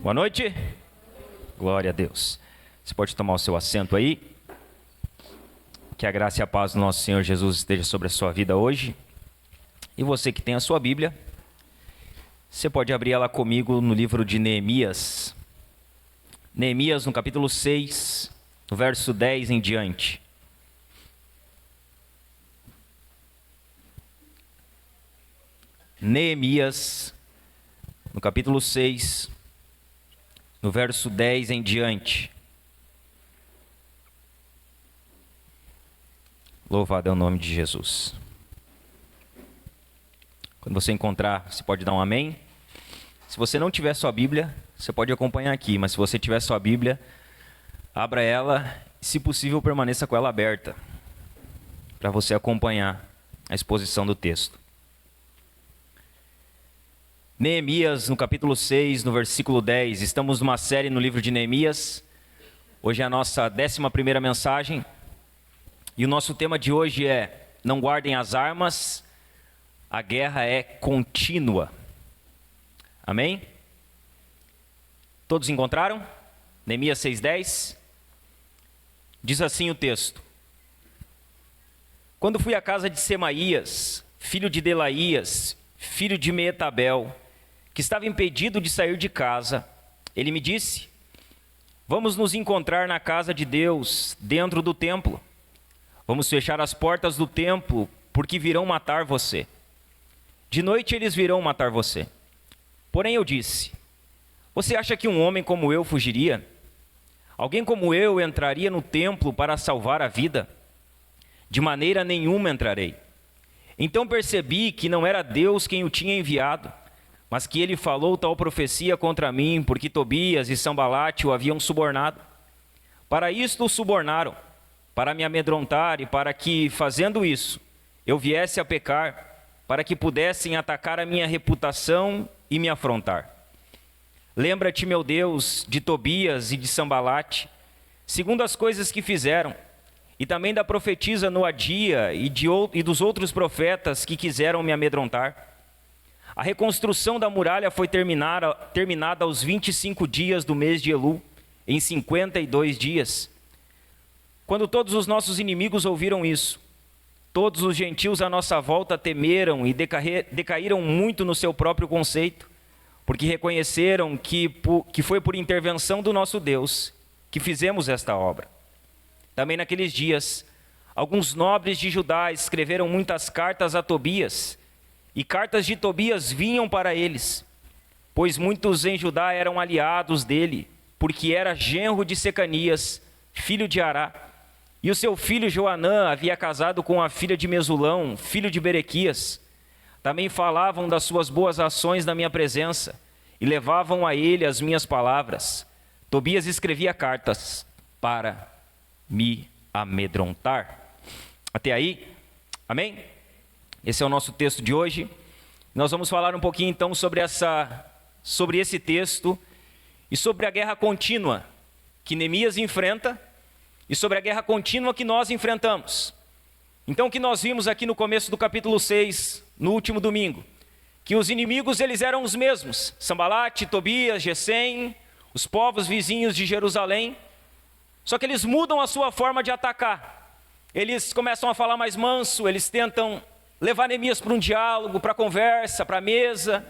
Boa noite. Glória a Deus. Você pode tomar o seu assento aí. Que a graça e a paz do nosso Senhor Jesus esteja sobre a sua vida hoje. E você que tem a sua Bíblia, você pode abrir ela comigo no livro de Neemias. Neemias, no capítulo 6, no verso 10 em diante. Neemias, no capítulo 6, no verso 10 em diante. Louvado é o nome de Jesus. Quando você encontrar, você pode dar um amém. Se você não tiver sua Bíblia, você pode acompanhar aqui, mas se você tiver sua Bíblia, abra ela e, se possível, permaneça com ela aberta, para você acompanhar a exposição do texto. Neemias, no capítulo 6, no versículo 10. Estamos numa série no livro de Neemias. Hoje é a nossa 11ª mensagem. E o nosso tema de hoje é: não guardem as armas, a guerra é contínua. Amém? Todos encontraram? Neemias 6:10. Diz assim o texto: quando fui à casa de Semaías, filho de Delaías, filho de Meetabel, que estava impedido de sair de casa, ele me disse: vamos nos encontrar na casa de Deus, dentro do templo. Vamos fechar as portas do templo, porque virão matar você. De noite eles virão matar você. Porém eu disse: você acha que um homem como eu fugiria? Alguém como eu entraria no templo para salvar a vida? De maneira nenhuma entrarei. Então percebi que não era Deus quem o tinha enviado, mas que ele falou tal profecia contra mim, porque Tobias e Sanbalate o haviam subornado. Para isto o subornaram, para me amedrontar e para que, fazendo isso, eu viesse a pecar, para que pudessem atacar a minha reputação e me afrontar. Lembra-te, meu Deus, de Tobias e de Sanbalate, segundo as coisas que fizeram, e também da profetisa Noadia e dos outros profetas que quiseram me amedrontar. A reconstrução da muralha foi terminada aos 25 dias do mês de Elul, em 52 dias. Quando todos os nossos inimigos ouviram isso, todos os gentios à nossa volta temeram e decaíram muito no seu próprio conceito, porque reconheceram que foi por intervenção do nosso Deus que fizemos esta obra. Também naqueles dias, alguns nobres de Judá escreveram muitas cartas a Tobias, e cartas de Tobias vinham para eles, pois muitos em Judá eram aliados dele, porque era genro de Secanias, filho de Ará, e o seu filho Joanã havia casado com a filha de Mesulão, filho de Berequias. Também falavam das suas boas ações na minha presença, e levavam a ele as minhas palavras. Tobias escrevia cartas para me amedrontar. Até aí, amém? Esse é o nosso texto de hoje. Nós vamos falar um pouquinho então sobre esse texto e sobre a guerra contínua que Neemias enfrenta e sobre a guerra contínua que nós enfrentamos. Então, o que nós vimos aqui no começo do capítulo 6, no último domingo, que os inimigos eles eram os mesmos: Sanbalate, Tobias, Gesem, os povos vizinhos de Jerusalém. Só que eles mudam a sua forma de atacar. Eles começam a falar mais manso, eles tentam levar Neemias para um diálogo, para a conversa, para a mesa.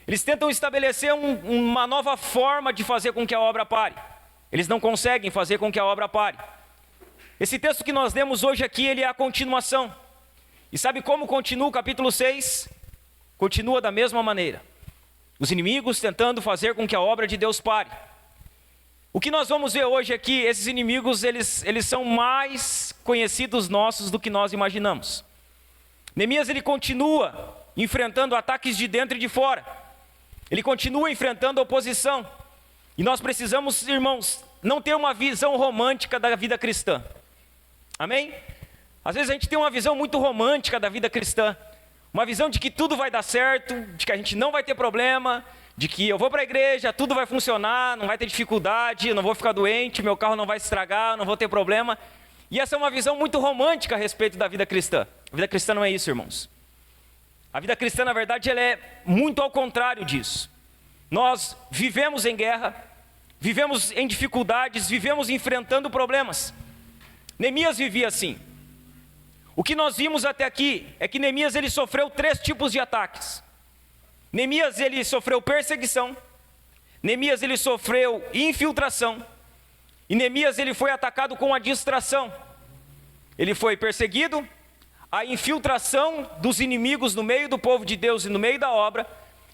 Eles tentam estabelecer uma nova forma de fazer com que a obra pare. Eles não conseguem fazer com que a obra pare. Esse texto que nós lemos hoje aqui, ele é a continuação. E sabe como continua o capítulo 6? Continua da mesma maneira. Os inimigos tentando fazer com que a obra de Deus pare. O que nós vamos ver hoje é que esses inimigos, eles são mais conhecidos nossos do que nós imaginamos. Neemias, ele continua enfrentando ataques de dentro e de fora. Ele continua enfrentando oposição. E nós precisamos, irmãos, não ter uma visão romântica da vida cristã. Amém? Às vezes a gente tem uma visão muito romântica da vida cristã. Uma visão de que tudo vai dar certo, de que a gente não vai ter problema, de que eu vou para a igreja, tudo vai funcionar, não vai ter dificuldade, eu não vou ficar doente, meu carro não vai se estragar, não vou ter problema. E essa é uma visão muito romântica a respeito da vida cristã. A vida cristã não é isso, irmãos. A vida cristã, na verdade, ela é muito ao contrário disso. Nós vivemos em guerra, vivemos em dificuldades, vivemos enfrentando problemas. Neemias vivia assim. O que nós vimos até aqui é que Neemias ele sofreu 3 tipos de ataques. Neemias ele sofreu perseguição, Neemias ele sofreu infiltração, e Neemias ele foi atacado com a distração. Ele foi perseguido, a infiltração dos inimigos no meio do povo de Deus e no meio da obra,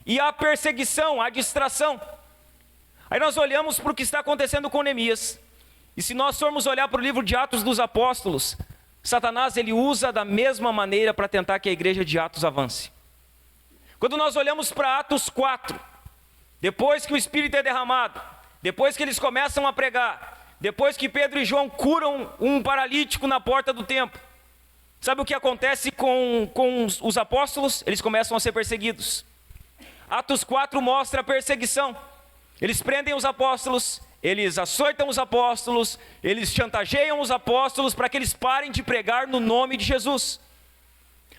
e a perseguição, a distração. Aí nós olhamos para o que está acontecendo com Neemias, e se nós formos olhar para o livro de Atos dos Apóstolos, Satanás ele usa da mesma maneira para tentar que a igreja de Atos avance. Quando nós olhamos para Atos 4, depois que o Espírito é derramado, depois que eles começam a pregar, depois que Pedro e João curam um paralítico na porta do templo, sabe o que acontece com os apóstolos? Eles começam a ser perseguidos. Atos 4 mostra a perseguição. Eles prendem os apóstolos, eles açoitam os apóstolos, eles chantageiam os apóstolos para que eles parem de pregar no nome de Jesus.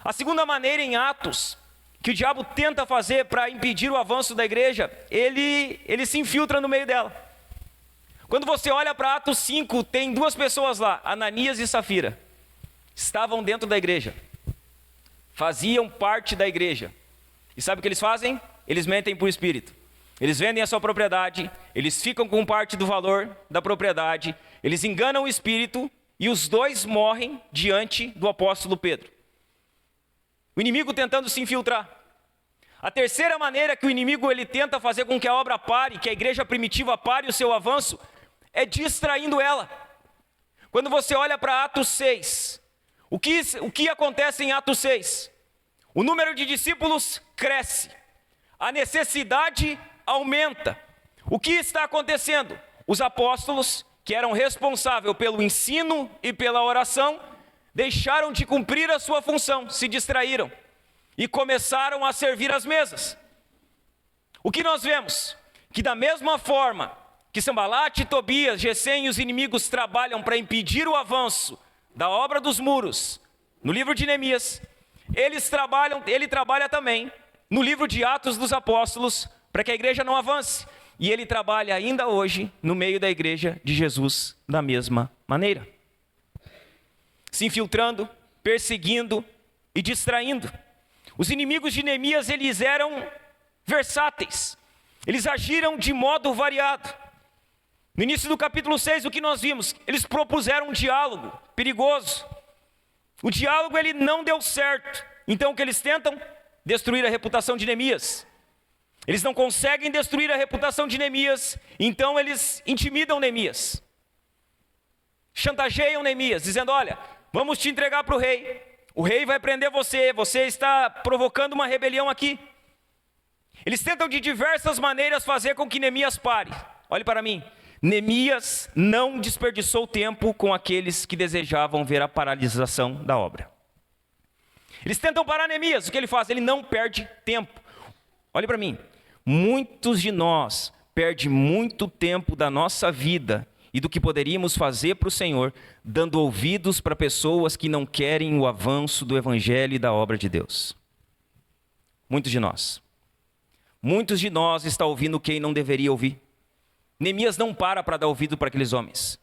A segunda maneira em Atos, que o diabo tenta fazer para impedir o avanço da igreja, ele se infiltra no meio dela. Quando você olha para Atos 5, tem 2 pessoas lá, Ananias e Safira. Estavam dentro da igreja, faziam parte da igreja. E sabe o que eles fazem? Eles mentem para o Espírito. Eles vendem a sua propriedade, eles ficam com parte do valor da propriedade, eles enganam o Espírito e os 2 morrem diante do apóstolo Pedro. O inimigo tentando se infiltrar. A terceira maneira que o inimigo ele tenta fazer com que a obra pare, que a igreja primitiva pare o seu avanço, é distraindo ela. Quando você olha para Atos 6, o que acontece em Atos 6? O número de discípulos cresce, a necessidade aumenta. O que está acontecendo? Os apóstolos, que eram responsáveis pelo ensino e pela oração, deixaram de cumprir a sua função, se distraíram e começaram a servir as mesas. O que nós vemos? Que da mesma forma que Sambalate, Tobias, Gesem e os inimigos trabalham para impedir o avanço da obra dos muros, no livro de Neemias, ele trabalha também no livro de Atos dos Apóstolos, para que a igreja não avance. E ele trabalha ainda hoje no meio da igreja de Jesus da mesma maneira. Se infiltrando, perseguindo e distraindo. Os inimigos de Neemias, eles eram versáteis. Eles agiram de modo variado. No início do capítulo 6, o que nós vimos? Eles propuseram um diálogo perigoso. O diálogo ele não deu certo. Então o que eles tentam? Destruir a reputação de Neemias. Eles não conseguem destruir a reputação de Neemias, então eles intimidam Neemias. Chantageiam Neemias, dizendo: olha, vamos te entregar para o rei. O rei vai prender você, você está provocando uma rebelião aqui. Eles tentam de diversas maneiras fazer com que Neemias pare. Olhe para mim, Neemias não desperdiçou tempo com aqueles que desejavam ver a paralisação da obra. Eles tentam parar Neemias, o que ele faz? Ele não perde tempo. Olhe para mim, muitos de nós perdem muito tempo da nossa vida e do que poderíamos fazer para o Senhor, dando ouvidos para pessoas que não querem o avanço do Evangelho e da obra de Deus. Muitos de nós. Muitos de nós estão ouvindo quem não deveria ouvir. Neemias não para dar ouvido para aqueles homens.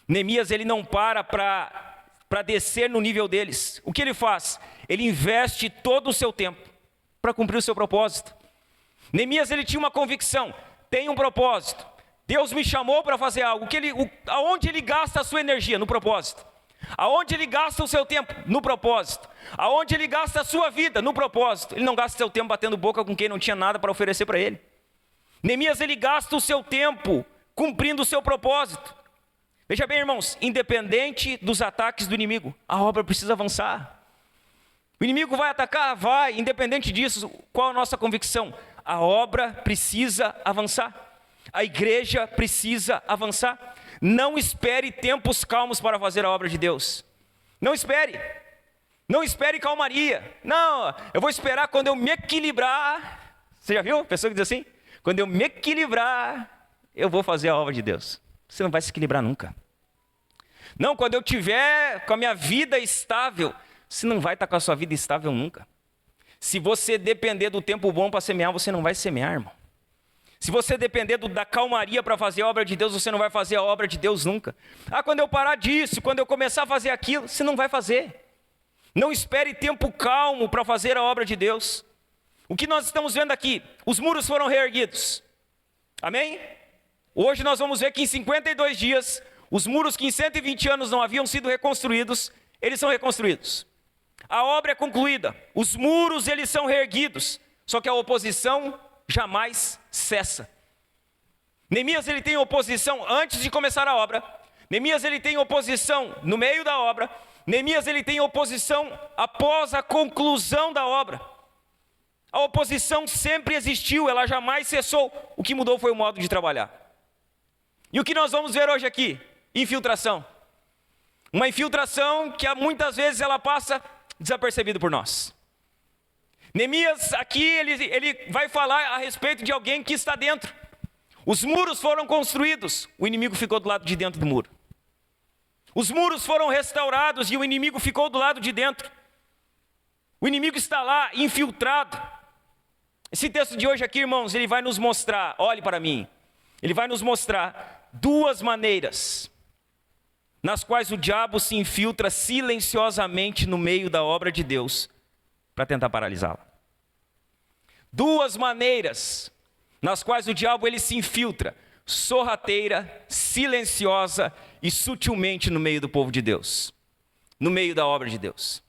Neemias ele não para descer no nível deles. O que ele faz? Ele investe todo o seu tempo para cumprir o seu propósito. Neemias ele tinha uma convicção, tem um propósito. Deus me chamou para fazer algo. Aonde ele gasta a sua energia? No propósito. Aonde ele gasta o seu tempo? No propósito. Aonde ele gasta a sua vida? No propósito. Ele não gasta seu tempo batendo boca com quem não tinha nada para oferecer para ele. Neemias ele gasta o seu tempo cumprindo o seu propósito. Veja bem, irmãos, independente dos ataques do inimigo, a obra precisa avançar. O inimigo vai atacar? Vai. Independente disso, qual a nossa convicção? A obra precisa avançar. A igreja precisa avançar. Não espere tempos calmos para fazer a obra de Deus. Não espere. Não espere calmaria. Não, eu vou esperar quando eu me equilibrar. Você já viu? Pessoa que diz assim: quando eu me equilibrar, eu vou fazer a obra de Deus. Você não vai se equilibrar nunca. Não, quando eu tiver com a minha vida estável, você não vai estar com a sua vida estável nunca. Se você depender do tempo bom para semear, você não vai semear, irmão. Se você depender da calmaria para fazer a obra de Deus, você não vai fazer a obra de Deus nunca. Quando eu parar disso, quando eu começar a fazer aquilo, você não vai fazer. Não espere tempo calmo para fazer a obra de Deus. O que nós estamos vendo aqui? Os muros foram reerguidos. Amém? Hoje nós vamos ver que em 52 dias, os muros que em 120 anos não haviam sido reconstruídos, eles são reconstruídos. A obra é concluída. Os muros, eles são reerguidos. Só que a oposição jamais cessa. Neemias, ele tem oposição antes de começar a obra. Neemias, ele tem oposição no meio da obra. Neemias, ele tem oposição após a conclusão da obra. A oposição sempre existiu, ela jamais cessou. O que mudou foi o modo de trabalhar. E o que nós vamos ver hoje aqui? Infiltração. Uma infiltração que muitas vezes ela passa desapercebido por nós. Neemias aqui, ele vai falar a respeito de alguém que está dentro. Os muros foram construídos, o inimigo ficou do lado de dentro do muro. Os muros foram restaurados e o inimigo ficou do lado de dentro. O inimigo está lá, infiltrado. Esse texto de hoje aqui, irmãos, ele vai nos mostrar, olhe para mim, ele vai nos mostrar duas maneiras nas quais o diabo se infiltra silenciosamente no meio da obra de Deus para tentar paralisá-la. Duas maneiras nas quais o diabo ele se infiltra, sorrateira, silenciosa e sutilmente no meio do povo de Deus, no meio da obra de Deus.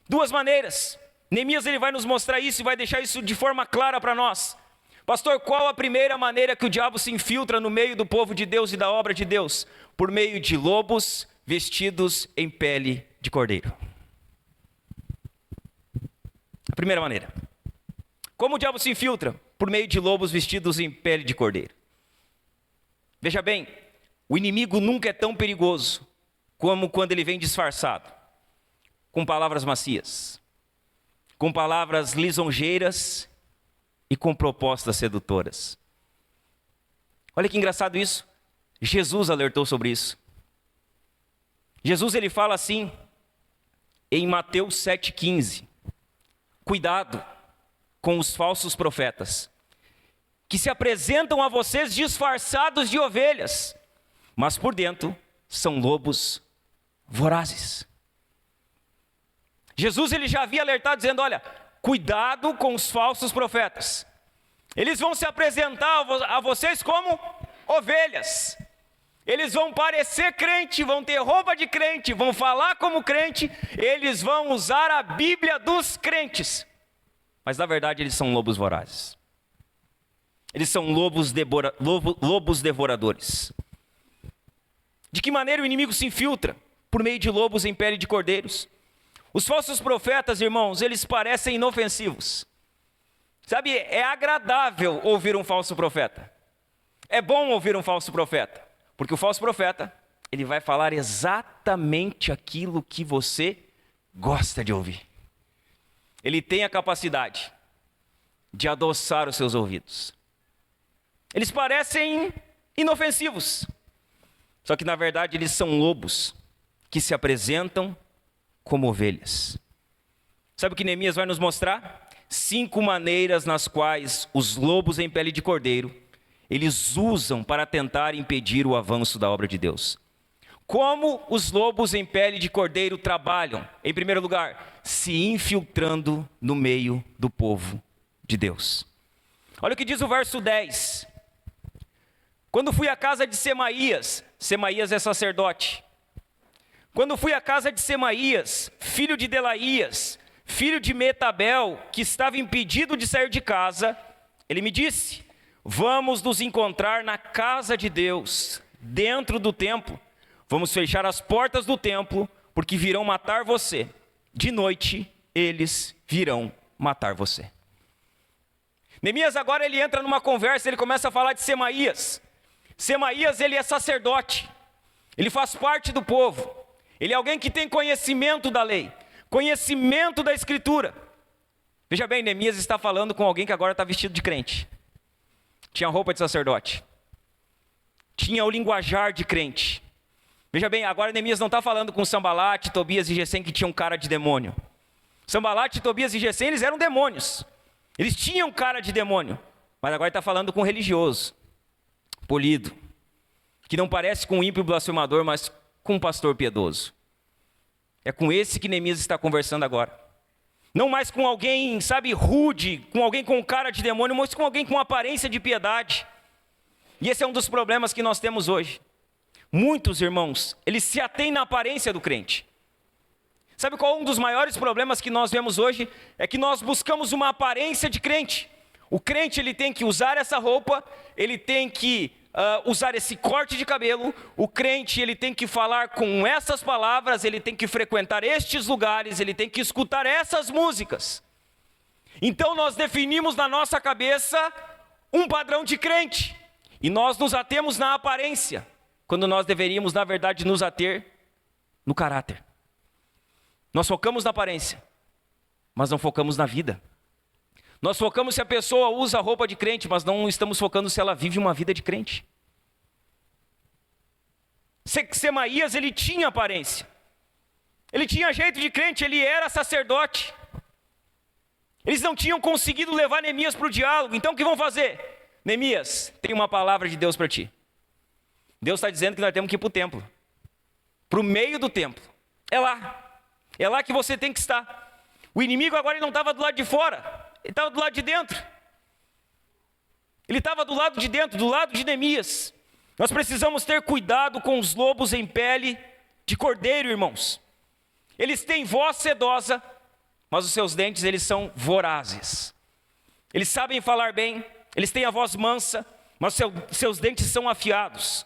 Duas maneiras. Neemias ele vai nos mostrar isso e vai deixar isso de forma clara para nós. Pastor, qual a primeira maneira que o diabo se infiltra no meio do povo de Deus e da obra de Deus? Por meio de lobos vestidos em pele de cordeiro. A primeira maneira. Como o diabo se infiltra? Por meio de lobos vestidos em pele de cordeiro. Veja bem, o inimigo nunca é tão perigoso como quando ele vem disfarçado, com palavras macias, com palavras lisonjeiras e com propostas sedutoras. Olha que engraçado isso. Jesus alertou sobre isso. Jesus ele fala assim em Mateus 7,15. Cuidado com os falsos profetas, que se apresentam a vocês disfarçados de ovelhas, mas por dentro são lobos vorazes. Jesus ele já havia alertado dizendo, olha, cuidado com os falsos profetas. Eles vão se apresentar a vocês como ovelhas. Eles vão parecer crente, vão ter roupa de crente, vão falar como crente, eles vão usar a Bíblia dos crentes. Mas na verdade eles são lobos vorazes. Eles são lobos devoradores. De que maneira o inimigo se infiltra? Por meio de lobos em pele de cordeiros. Os falsos profetas, irmãos, eles parecem inofensivos. Sabe, é agradável ouvir um falso profeta. É bom ouvir um falso profeta. Porque o falso profeta, ele vai falar exatamente aquilo que você gosta de ouvir. Ele tem a capacidade de adoçar os seus ouvidos. Eles parecem inofensivos. Só que na verdade eles são lobos que se apresentam como ovelhas. Sabe o que Neemias vai nos mostrar? 5 maneiras nas quais os lobos em pele de cordeiro, eles usam para tentar impedir o avanço da obra de Deus. Como os lobos em pele de cordeiro trabalham? Em primeiro lugar, se infiltrando no meio do povo de Deus. Olha o que diz o verso 10. Quando fui à casa de Semaías, Semaías é sacerdote. Quando fui à casa de Semaías, filho de Delaías, filho de Metabel, que estava impedido de sair de casa, ele me disse, vamos nos encontrar na casa de Deus, dentro do templo. Vamos fechar as portas do templo, porque virão matar você. De noite, eles virão matar você. Neemias agora ele entra numa conversa, ele começa a falar de Semaías. Semaías, ele é sacerdote. Ele faz parte do povo. Ele é alguém que tem conhecimento da lei, conhecimento da escritura. Veja bem, Neemias está falando com alguém que agora está vestido de crente. Tinha roupa de sacerdote. Tinha o linguajar de crente. Veja bem, agora Neemias não está falando com Sambalate, Tobias e Gesem que tinham cara de demônio. Sambalate, Tobias e Gesem, eles eram demônios. Eles tinham cara de demônio. Mas agora ele está falando com um religioso, polido, que não parece com um ímpio blasfemador, mas com um pastor piedoso. É com esse que Neemias está conversando agora. Não mais com alguém, sabe, rude, com alguém com cara de demônio, mas com alguém com aparência de piedade. E esse é um dos problemas que nós temos hoje. Muitos irmãos, eles se atêm na aparência do crente. Sabe qual é um dos maiores problemas que nós vemos hoje? É que nós buscamos uma aparência de crente. O crente, ele tem que usar essa roupa, ele tem que usar esse corte de cabelo. O crente, ele tem que falar com essas palavras, ele tem que frequentar estes lugares, ele tem que escutar essas músicas. Então nós definimos na nossa cabeça um padrão de crente. E nós nos atemos na aparência, quando nós deveríamos, na verdade, nos ater no caráter. Nós focamos na aparência, mas não focamos na vida. Nós focamos se a pessoa usa roupa de crente, mas não estamos focando se ela vive uma vida de crente. Semaías, ele tinha aparência. Ele tinha jeito de crente, ele era sacerdote. Eles não tinham conseguido levar Neemias para o diálogo. Então o que vão fazer? Neemias, tem uma palavra de Deus para ti. Deus está dizendo que nós temos que ir para o templo. Para o meio do templo. É lá. É lá que você tem que estar. O inimigo agora ele não estava do lado de fora. Ele estava do lado de dentro. Ele estava do lado de dentro, do lado de Neemias. Nós precisamos ter cuidado com os lobos em pele de cordeiro, irmãos. Eles têm voz sedosa, mas os seus dentes, eles são vorazes. Eles sabem falar bem, eles têm a voz mansa, mas seus dentes são afiados.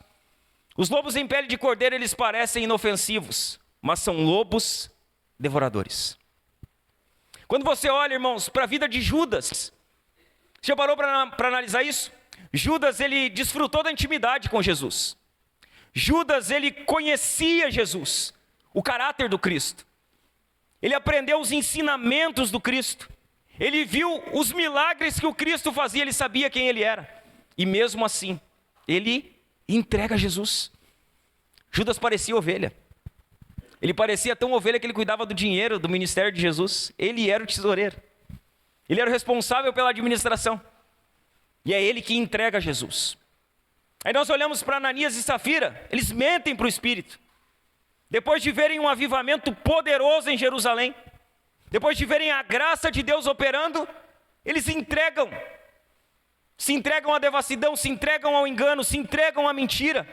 Os lobos em pele de cordeiro, eles parecem inofensivos, mas são lobos devoradores. Quando você olha, irmãos, para a vida de Judas, já parou para analisar isso? Judas, ele desfrutou da intimidade com Jesus. Judas, ele conhecia Jesus, o caráter do Cristo. Ele aprendeu os ensinamentos do Cristo. Ele viu os milagres que o Cristo fazia, ele sabia quem ele era. E mesmo assim, ele entrega Jesus. Judas parecia ovelha. Ele parecia tão ovelha que ele cuidava do dinheiro, do ministério de Jesus. Ele era o tesoureiro. Ele era o responsável pela administração. E é ele que entrega Jesus. Aí nós olhamos para Ananias e Safira, eles mentem para o Espírito. Depois de verem um avivamento poderoso em Jerusalém, depois de verem a graça de Deus operando, eles se entregam à devassidão, se entregam ao engano, se entregam à mentira.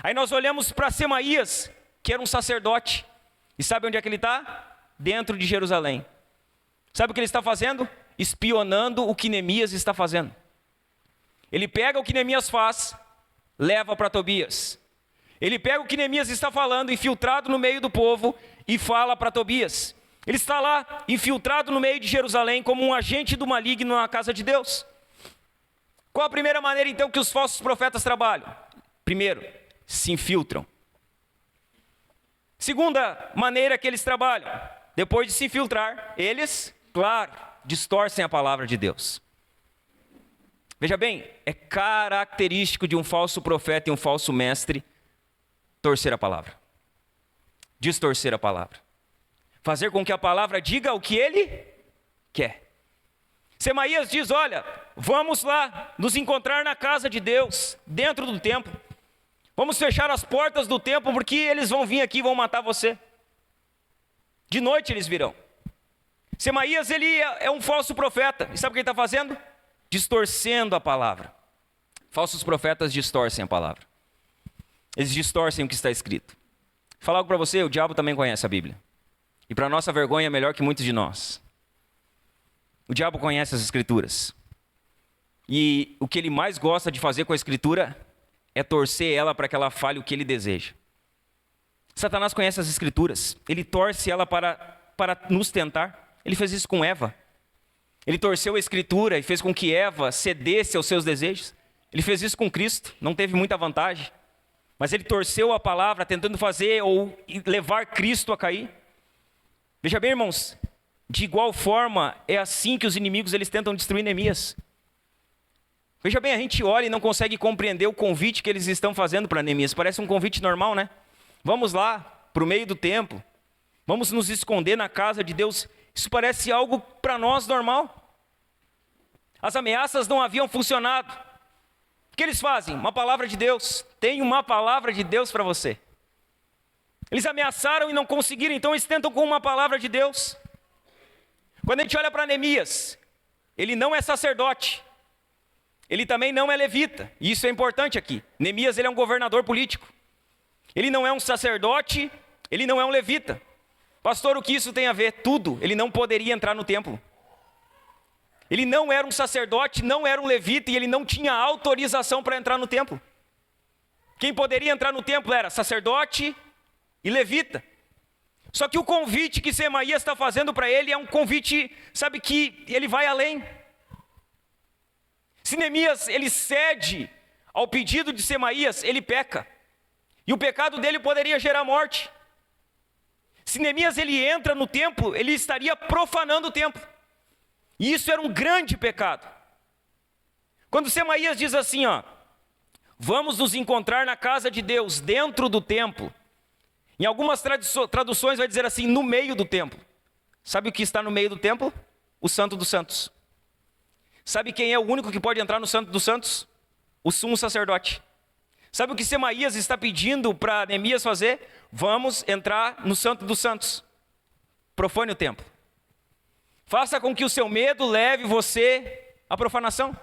Aí nós olhamos para Semaías, que era um sacerdote, e sabe onde é que ele está? Dentro de Jerusalém. Sabe o que ele está fazendo? Espionando o que Neemias está fazendo. Ele pega o que Neemias faz, leva para Tobias. Ele pega o que Neemias está falando, infiltrado no meio do povo, e fala para Tobias. Ele está lá, infiltrado no meio de Jerusalém, como um agente do maligno na casa de Deus. Qual a primeira maneira, então, que os falsos profetas trabalham? Primeiro, se infiltram. Segunda maneira que eles trabalham, depois de se infiltrar, eles, claro, distorcem a palavra de Deus. Veja bem, é característico de um falso profeta e um falso mestre torcer a palavra, distorcer a palavra, fazer com que a palavra diga o que ele quer. Semaías diz, olha, vamos lá nos encontrar na casa de Deus, dentro do templo. Vamos fechar as portas do templo, porque eles vão vir aqui e vão matar você. De noite eles virão. Semaías, ele é um falso profeta. E sabe o que ele está fazendo? Distorcendo a palavra. Falsos profetas distorcem a palavra. Eles distorcem o que está escrito. Vou falar algo para você, o diabo também conhece a Bíblia. E para nossa vergonha é melhor que muitos de nós. O diabo conhece as Escrituras. E o que ele mais gosta de fazer com a Escritura é torcer ela para que ela fale o que ele deseja. Satanás conhece as Escrituras. Ele torce ela para nos tentar. Ele fez isso com Eva. Ele torceu a Escritura e fez com que Eva cedesse aos seus desejos. Ele fez isso com Cristo. Não teve muita vantagem. Mas ele torceu a palavra tentando fazer ou levar Cristo a cair. Veja bem, irmãos. De igual forma, é assim que os inimigos eles tentam destruir Neemias. Veja bem, a gente olha e não consegue compreender o convite que eles estão fazendo para Neemias. Parece um convite normal, né? Vamos lá, para o meio do templo. Vamos nos esconder na casa de Deus. Isso parece algo para nós normal. As ameaças não haviam funcionado. O que eles fazem? Uma palavra de Deus. Tem uma palavra de Deus para você. Eles ameaçaram e não conseguiram, então eles tentam com uma palavra de Deus. Quando a gente olha para Neemias, ele não é sacerdote. Ele também não é levita. E isso é importante aqui. Neemias, ele é um governador político. Ele não é um sacerdote, ele não é um levita. Pastor, o que isso tem a ver? Tudo. Ele não poderia entrar no templo. Ele não era um sacerdote, não era um levita e ele não tinha autorização para entrar no templo. Quem poderia entrar no templo era sacerdote e levita. Só que o convite que Semaías está fazendo para ele é um convite, sabe, que ele vai além. Se Neemias, ele cede ao pedido de Semaías, ele peca. E o pecado dele poderia gerar morte. Se Neemias, ele entra no templo, ele estaria profanando o templo. E isso era um grande pecado. Quando Semaías diz assim, vamos nos encontrar na casa de Deus, dentro do templo. Em algumas traduções vai dizer assim, no meio do templo. Sabe o que está no meio do templo? O Santo dos Santos. Sabe quem é o único que pode entrar no Santo dos Santos? O sumo sacerdote. Sabe o que Semaías está pedindo para Neemias fazer? Vamos entrar no Santo dos Santos. Profane o templo. Faça com que o seu medo leve você à profanação.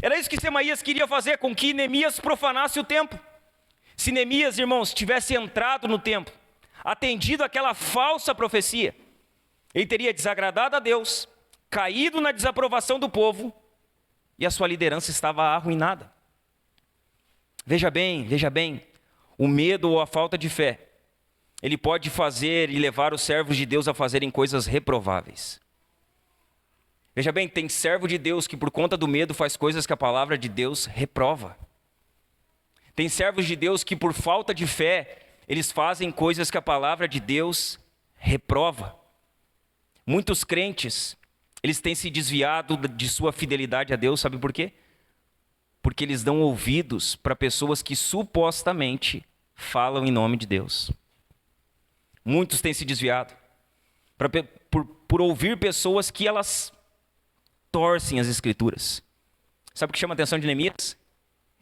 Era isso que Semaías queria fazer, com que Neemias profanasse o templo. Se Neemias, irmãos, tivesse entrado no templo, atendido aquela falsa profecia, ele teria desagradado a Deus, caído na desaprovação do povo, e a sua liderança estava arruinada. Veja bem, o medo ou a falta de fé, ele pode fazer e levar os servos de Deus a fazerem coisas reprováveis. Veja bem, tem servo de Deus que por conta do medo faz coisas que a palavra de Deus reprova. Tem servos de Deus que por falta de fé, eles fazem coisas que a palavra de Deus reprova. Muitos crentes, eles têm se desviado de sua fidelidade a Deus, sabe por quê? Porque eles dão ouvidos para pessoas que supostamente falam em nome de Deus. Muitos têm se desviado por ouvir pessoas que elas torcem as Escrituras. Sabe o que chama a atenção de Neemias?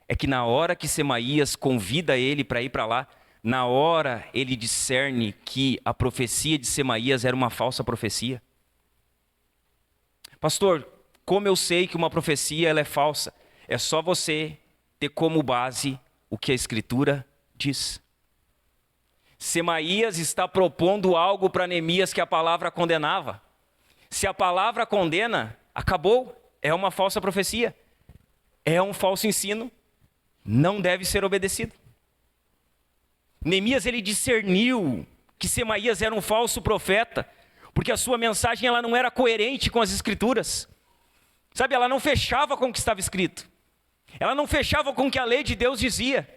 É que na hora que Semaías convida ele para ir para lá, na hora ele discerne que a profecia de Semaías era uma falsa profecia. Pastor, como eu sei que uma profecia ela é falsa? É só você ter como base o que a Escritura diz. Semaías está propondo algo para Neemias que a palavra condenava. Se a palavra condena, acabou, é uma falsa profecia, é um falso ensino, não deve ser obedecido. Neemias, ele discerniu que Semaías era um falso profeta, porque a sua mensagem ela não era coerente com as Escrituras. Sabe, ela não fechava com o que estava escrito. Ela não fechava com o que a lei de Deus dizia.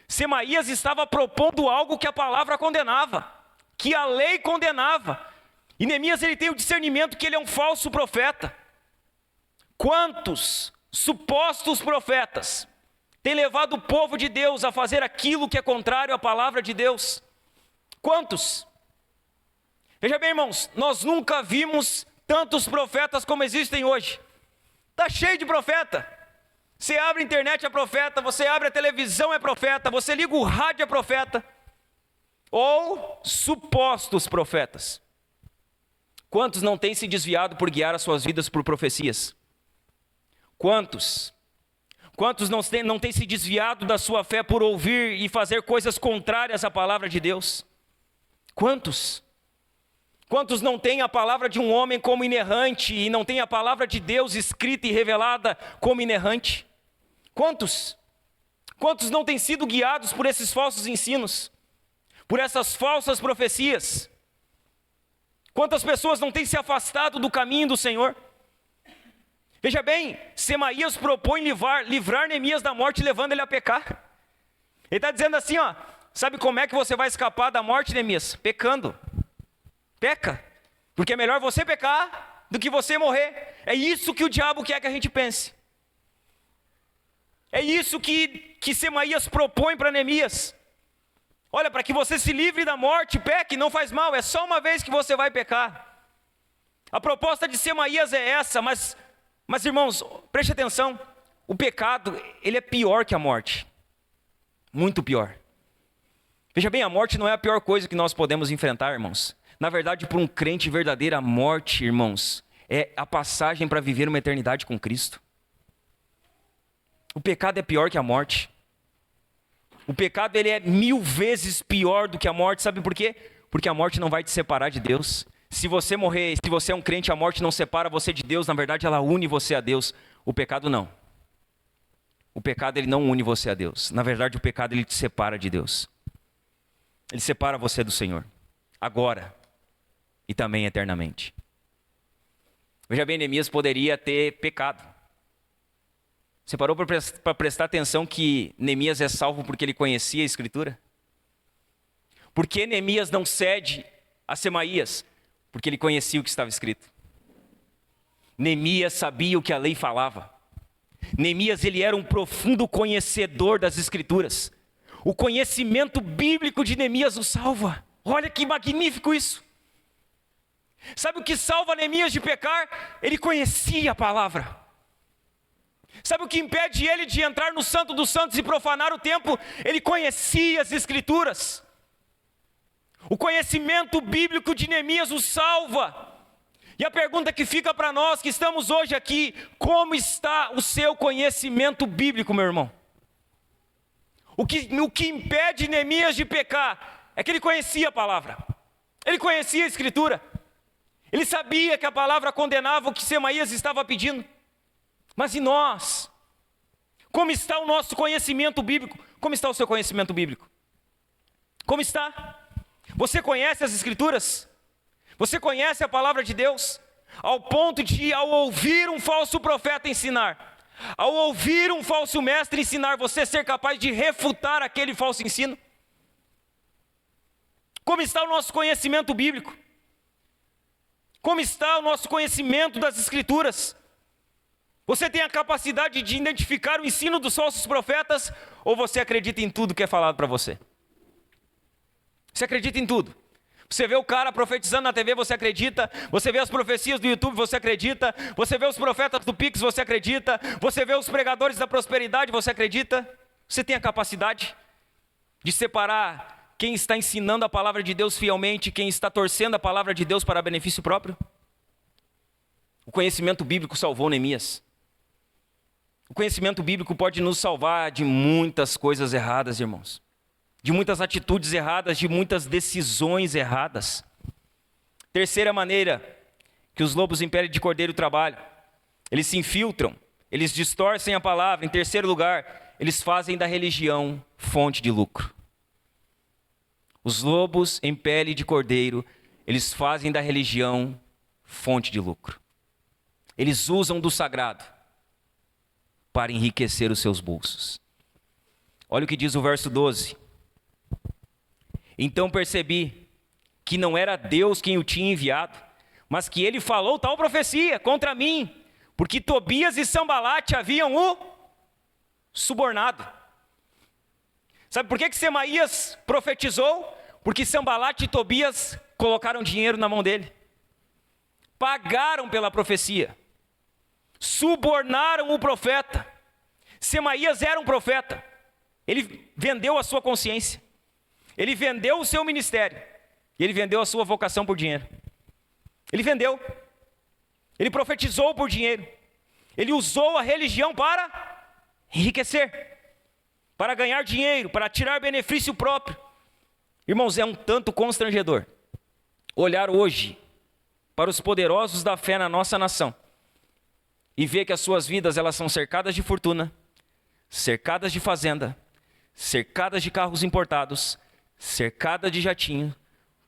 Semaías estava propondo algo que a palavra condenava, que a lei condenava. E Neemias, ele tem o discernimento que ele é um falso profeta. Quantos supostos profetas têm levado o povo de Deus a fazer aquilo que é contrário à palavra de Deus? Quantos? Veja bem, irmãos, nós nunca vimos tantos profetas como existem hoje. Está cheio de profeta. Você abre a internet é profeta, você abre a televisão é profeta, você liga o rádio é profeta. Ou supostos profetas. Quantos não têm se desviado por guiar as suas vidas por profecias? Quantos? Quantos não têm se desviado da sua fé por ouvir e fazer coisas contrárias à palavra de Deus? Quantos? Quantos não têm a palavra de um homem como inerrante e não têm a palavra de Deus escrita e revelada como inerrante? Quantos? Quantos não têm sido guiados por esses falsos ensinos? Por essas falsas profecias? Quantas pessoas não têm se afastado do caminho do Senhor? Veja bem, Semaías propõe livrar Neemias da morte, levando ele a pecar. Ele está dizendo assim, sabe como é que você vai escapar da morte, Neemias? Pecando. Peca, porque é melhor você pecar do que você morrer. É isso que o diabo quer que a gente pense. É isso que Semaías propõe para Neemias. Olha, para que você se livre da morte, peque, não faz mal, é só uma vez que você vai pecar. A proposta de Semaías é essa, mas Mas, irmãos, preste atenção, o pecado, ele é pior que a morte. Muito pior. Veja bem, a morte não é a pior coisa que nós podemos enfrentar, irmãos. Na verdade, para um crente verdadeiro, a morte, irmãos, é a passagem para viver uma eternidade com Cristo. O pecado é pior que a morte. O pecado, ele é 1000 vezes pior do que a morte. Sabe por quê? Porque a morte não vai te separar de Deus. Se você morrer, se você é um crente, a morte não separa você de Deus. Na verdade, ela une você a Deus. O pecado não. O pecado, ele não une você a Deus. Na verdade, o pecado, ele te separa de Deus. Ele separa você do Senhor. Agora. E também eternamente. Veja bem, Neemias poderia ter pecado. Você parou para prestar atenção que Neemias é salvo porque ele conhecia a Escritura? Por que Neemias não cede a Semaías? Porque ele conhecia o que estava escrito. Neemias sabia o que a lei falava. Neemias, ele era um profundo conhecedor das Escrituras. O conhecimento bíblico de Neemias o salva. Olha que magnífico isso. Sabe o que salva Neemias de pecar? Ele conhecia a palavra. Sabe o que impede ele de entrar no Santo dos Santos e profanar o templo? Ele conhecia as Escrituras. O conhecimento bíblico de Neemias o salva. E a pergunta que fica para nós que estamos hoje aqui: como está o seu conhecimento bíblico, meu irmão? O que impede Neemias de pecar é que ele conhecia a palavra. Ele conhecia a Escritura. Ele sabia que a palavra condenava o que Semaías estava pedindo. Mas e nós? Como está o nosso conhecimento bíblico? Como está o seu conhecimento bíblico? Como está? Você conhece as Escrituras? Você conhece a palavra de Deus? Ao ponto de, ao ouvir um falso profeta ensinar, ao ouvir um falso mestre ensinar, você ser capaz de refutar aquele falso ensino? Como está o nosso conhecimento bíblico? Como está o nosso conhecimento das Escrituras? Você tem a capacidade de identificar o ensino dos falsos profetas, ou você acredita em tudo que é falado para você? Você acredita em tudo? Você vê o cara profetizando na TV, você acredita? Você vê as profecias do YouTube, você acredita? Você vê os profetas do Pix, você acredita? Você vê os pregadores da prosperidade, você acredita? Você tem a capacidade de separar quem está ensinando a palavra de Deus fielmente, quem está torcendo a palavra de Deus para benefício próprio? O conhecimento bíblico salvou Neemias. O conhecimento bíblico pode nos salvar de muitas coisas erradas, irmãos. De muitas atitudes erradas, de muitas decisões erradas. Terceira maneira que os lobos em pele de cordeiro trabalham: eles se infiltram, eles distorcem a palavra. Em terceiro lugar, eles fazem da religião fonte de lucro. Os lobos em pele de cordeiro, eles fazem da religião fonte de lucro. Eles usam do sagrado para enriquecer os seus bolsos. Olha o que diz o verso 12. Então percebi que não era Deus quem o tinha enviado, mas que ele falou tal profecia contra mim, porque Tobias e Sambalate haviam o subornado. Sabe por que Semaías profetizou? Porque Sambalate e Tobias colocaram dinheiro na mão dele. Pagaram pela profecia. Subornaram o profeta. Semaías era um profeta. Ele vendeu a sua consciência. Ele vendeu o seu ministério. E ele vendeu a sua vocação por dinheiro. Ele vendeu. Ele profetizou por dinheiro. Ele usou a religião para enriquecer, para ganhar dinheiro, para tirar benefício próprio. Irmãos, é um tanto constrangedor olhar hoje para os poderosos da fé na nossa nação e ver que as suas vidas, elas são cercadas de fortuna, cercadas de fazenda, cercadas de carros importados, cercadas de jatinho,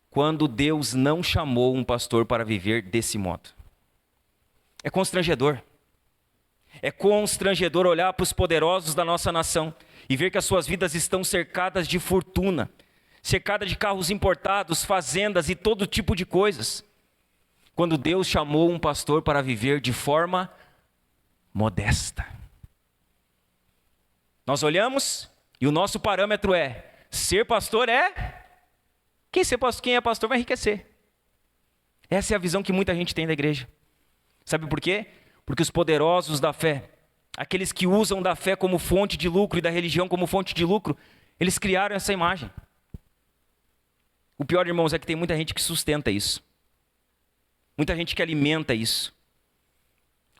quando Deus não chamou um pastor para viver desse modo. É constrangedor. É constrangedor olhar para os poderosos da nossa nação e ver que as suas vidas estão cercadas de fortuna, cercadas de carros importados, fazendas e todo tipo de coisas, quando Deus chamou um pastor para viver de forma modesta. Nós olhamos e o nosso parâmetro é: ser pastor é... Quem é pastor vai enriquecer. Essa é a visão que muita gente tem da igreja. Sabe por quê? Porque os poderosos da fé, aqueles que usam da fé como fonte de lucro e da religião como fonte de lucro, eles criaram essa imagem. O pior, irmãos, é que tem muita gente que sustenta isso. Muita gente que alimenta isso.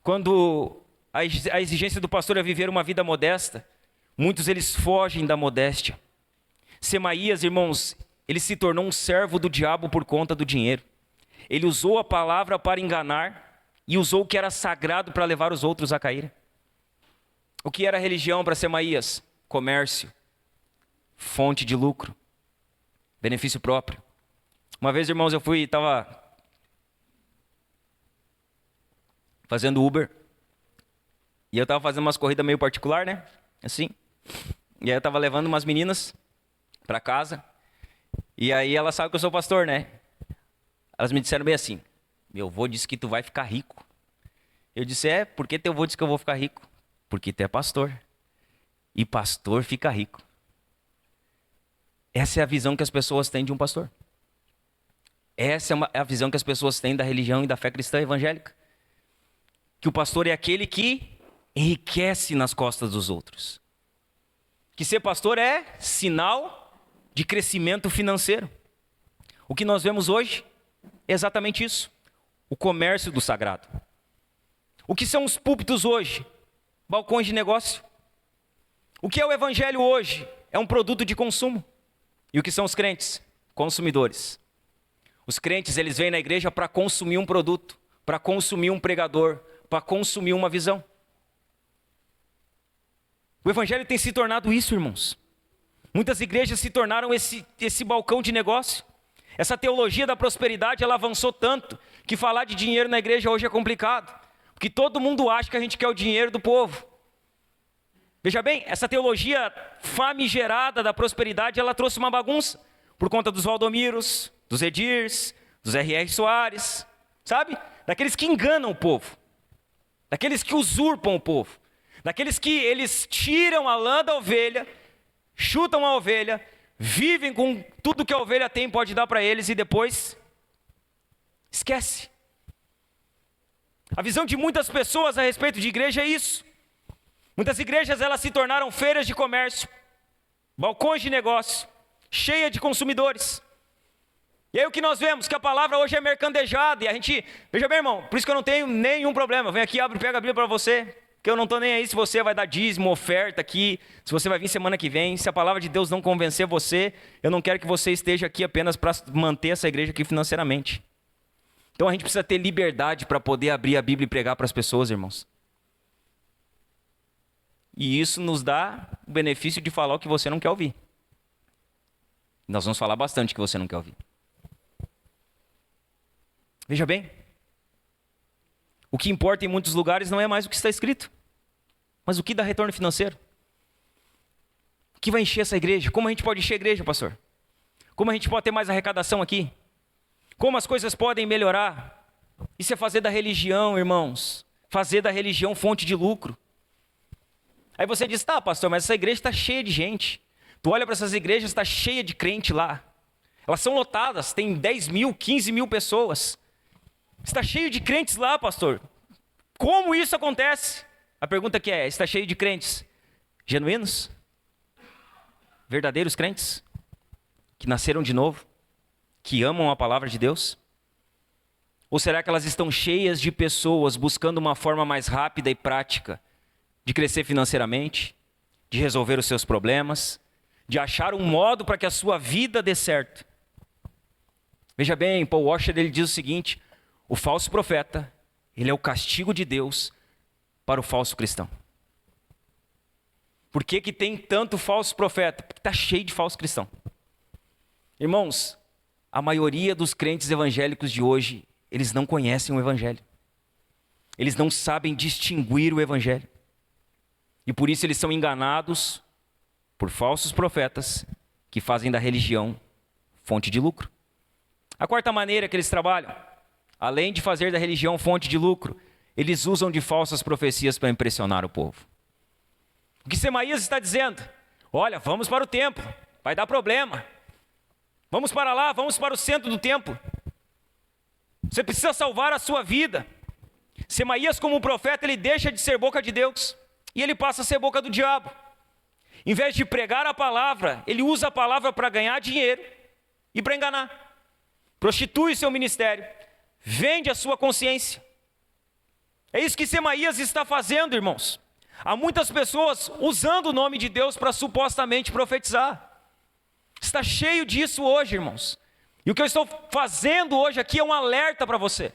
Quando a exigência do pastor é viver uma vida modesta, muitos eles fogem da modéstia. Semaías, irmãos, ele se tornou um servo do diabo por conta do dinheiro. Ele usou a palavra para enganar e usou o que era sagrado para levar os outros a cair. O que era religião para Semaías? Comércio, fonte de lucro, benefício próprio. Uma vez, irmãos, eu estava fazendo Uber, e eu estava fazendo umas corridas meio particular, né? Assim. E aí eu estava levando umas meninas para casa, e aí elas sabem que eu sou pastor, né? Elas me disseram bem assim: meu avô disse que tu vai ficar rico. Eu disse: por que teu avô disse que eu vou ficar rico? Porque tu é pastor. E pastor fica rico. Essa é a visão que as pessoas têm de um pastor. Essa é a visão que as pessoas têm da religião e da fé cristã evangélica. Que o pastor é aquele que enriquece nas costas dos outros. Que ser pastor é sinal de crescimento financeiro. O que nós vemos hoje é exatamente isso. O comércio do sagrado. O que são os púlpitos hoje? Balcões de negócio. O que é o evangelho hoje? É um produto de consumo. E o que são os crentes? Consumidores. Os crentes, eles vêm na igreja para consumir um produto, para consumir um pregador, para consumir uma visão. O evangelho tem se tornado isso, irmãos. Muitas igrejas se tornaram esse balcão de negócio. Essa teologia da prosperidade, ela avançou tanto que falar de dinheiro na igreja hoje é complicado. Porque todo mundo acha que a gente quer o dinheiro do povo. Veja bem, essa teologia famigerada da prosperidade, ela trouxe uma bagunça. Por conta dos Valdomiros, dos Edirs, dos R.R. Soares, sabe? Daqueles que enganam o povo. Daqueles que usurpam o povo. Daqueles que eles tiram a lã da ovelha, chutam a ovelha, vivem com tudo que a ovelha tem, pode dar para eles e depois esquece. A visão de muitas pessoas a respeito de igreja é isso. Muitas igrejas, elas se tornaram feiras de comércio, balcões de negócio, cheia de consumidores. E aí o que nós vemos? Que a palavra hoje é mercadejada. E a gente, veja bem, irmão, por isso que eu não tenho nenhum problema. Eu venho aqui, abro e pego a Bíblia para você, que eu não estou nem aí se você vai dar dízimo, oferta aqui, se você vai vir semana que vem. Se a palavra de Deus não convencer você, eu não quero que você esteja aqui apenas para manter essa igreja aqui financeiramente. Então a gente precisa ter liberdade para poder abrir a Bíblia e pregar para as pessoas, irmãos. E isso nos dá o benefício de falar o que você não quer ouvir. Nós vamos falar bastante o que você não quer ouvir. Veja bem, o que importa em muitos lugares não é mais o que está escrito, mas o que dá retorno financeiro. O que vai encher essa igreja? Como a gente pode encher a igreja, pastor? Como a gente pode ter mais arrecadação aqui? Como as coisas podem melhorar? Isso é fazer da religião, irmãos, fazer da religião fonte de lucro. Aí você diz: tá, pastor, mas essa igreja está cheia de gente. Tu olha para essas igrejas, está cheia de crente lá. Elas são lotadas, tem 10 mil, 15 mil pessoas. Está cheio de crentes lá, pastor. Como isso acontece? A pergunta que é: está cheio de crentes genuínos? Verdadeiros crentes? Que nasceram de novo? Que amam a palavra de Deus? Ou será que elas estão cheias de pessoas buscando uma forma mais rápida e prática de crescer financeiramente, de resolver os seus problemas, de achar um modo para que a sua vida dê certo? Veja bem, Paul Washer, ele diz o seguinte: o falso profeta, ele é o castigo de Deus para o falso cristão. Por que que tem tanto falso profeta? Porque está cheio de falso cristão. Irmãos, a maioria dos crentes evangélicos de hoje, eles não conhecem o evangelho. Eles não sabem distinguir o evangelho. E por isso eles são enganados por falsos profetas que fazem da religião fonte de lucro. A quarta maneira que eles trabalham, além de fazer da religião fonte de lucro, eles usam de falsas profecias para impressionar o povo. O que Semaías está dizendo? Olha, vamos para o templo, vai dar problema. Vamos para lá, vamos para o centro do templo. Você precisa salvar a sua vida. Semaías, como profeta, ele deixa de ser boca de Deus e ele passa a ser boca do diabo. Em vez de pregar a palavra, ele usa a palavra para ganhar dinheiro e para enganar. Prostitui seu ministério, vende a sua consciência. É isso que Semaías está fazendo, irmãos. Há muitas pessoas usando o nome de Deus para supostamente profetizar. Está cheio disso hoje, irmãos. E o que eu estou fazendo hoje aqui é um alerta para você.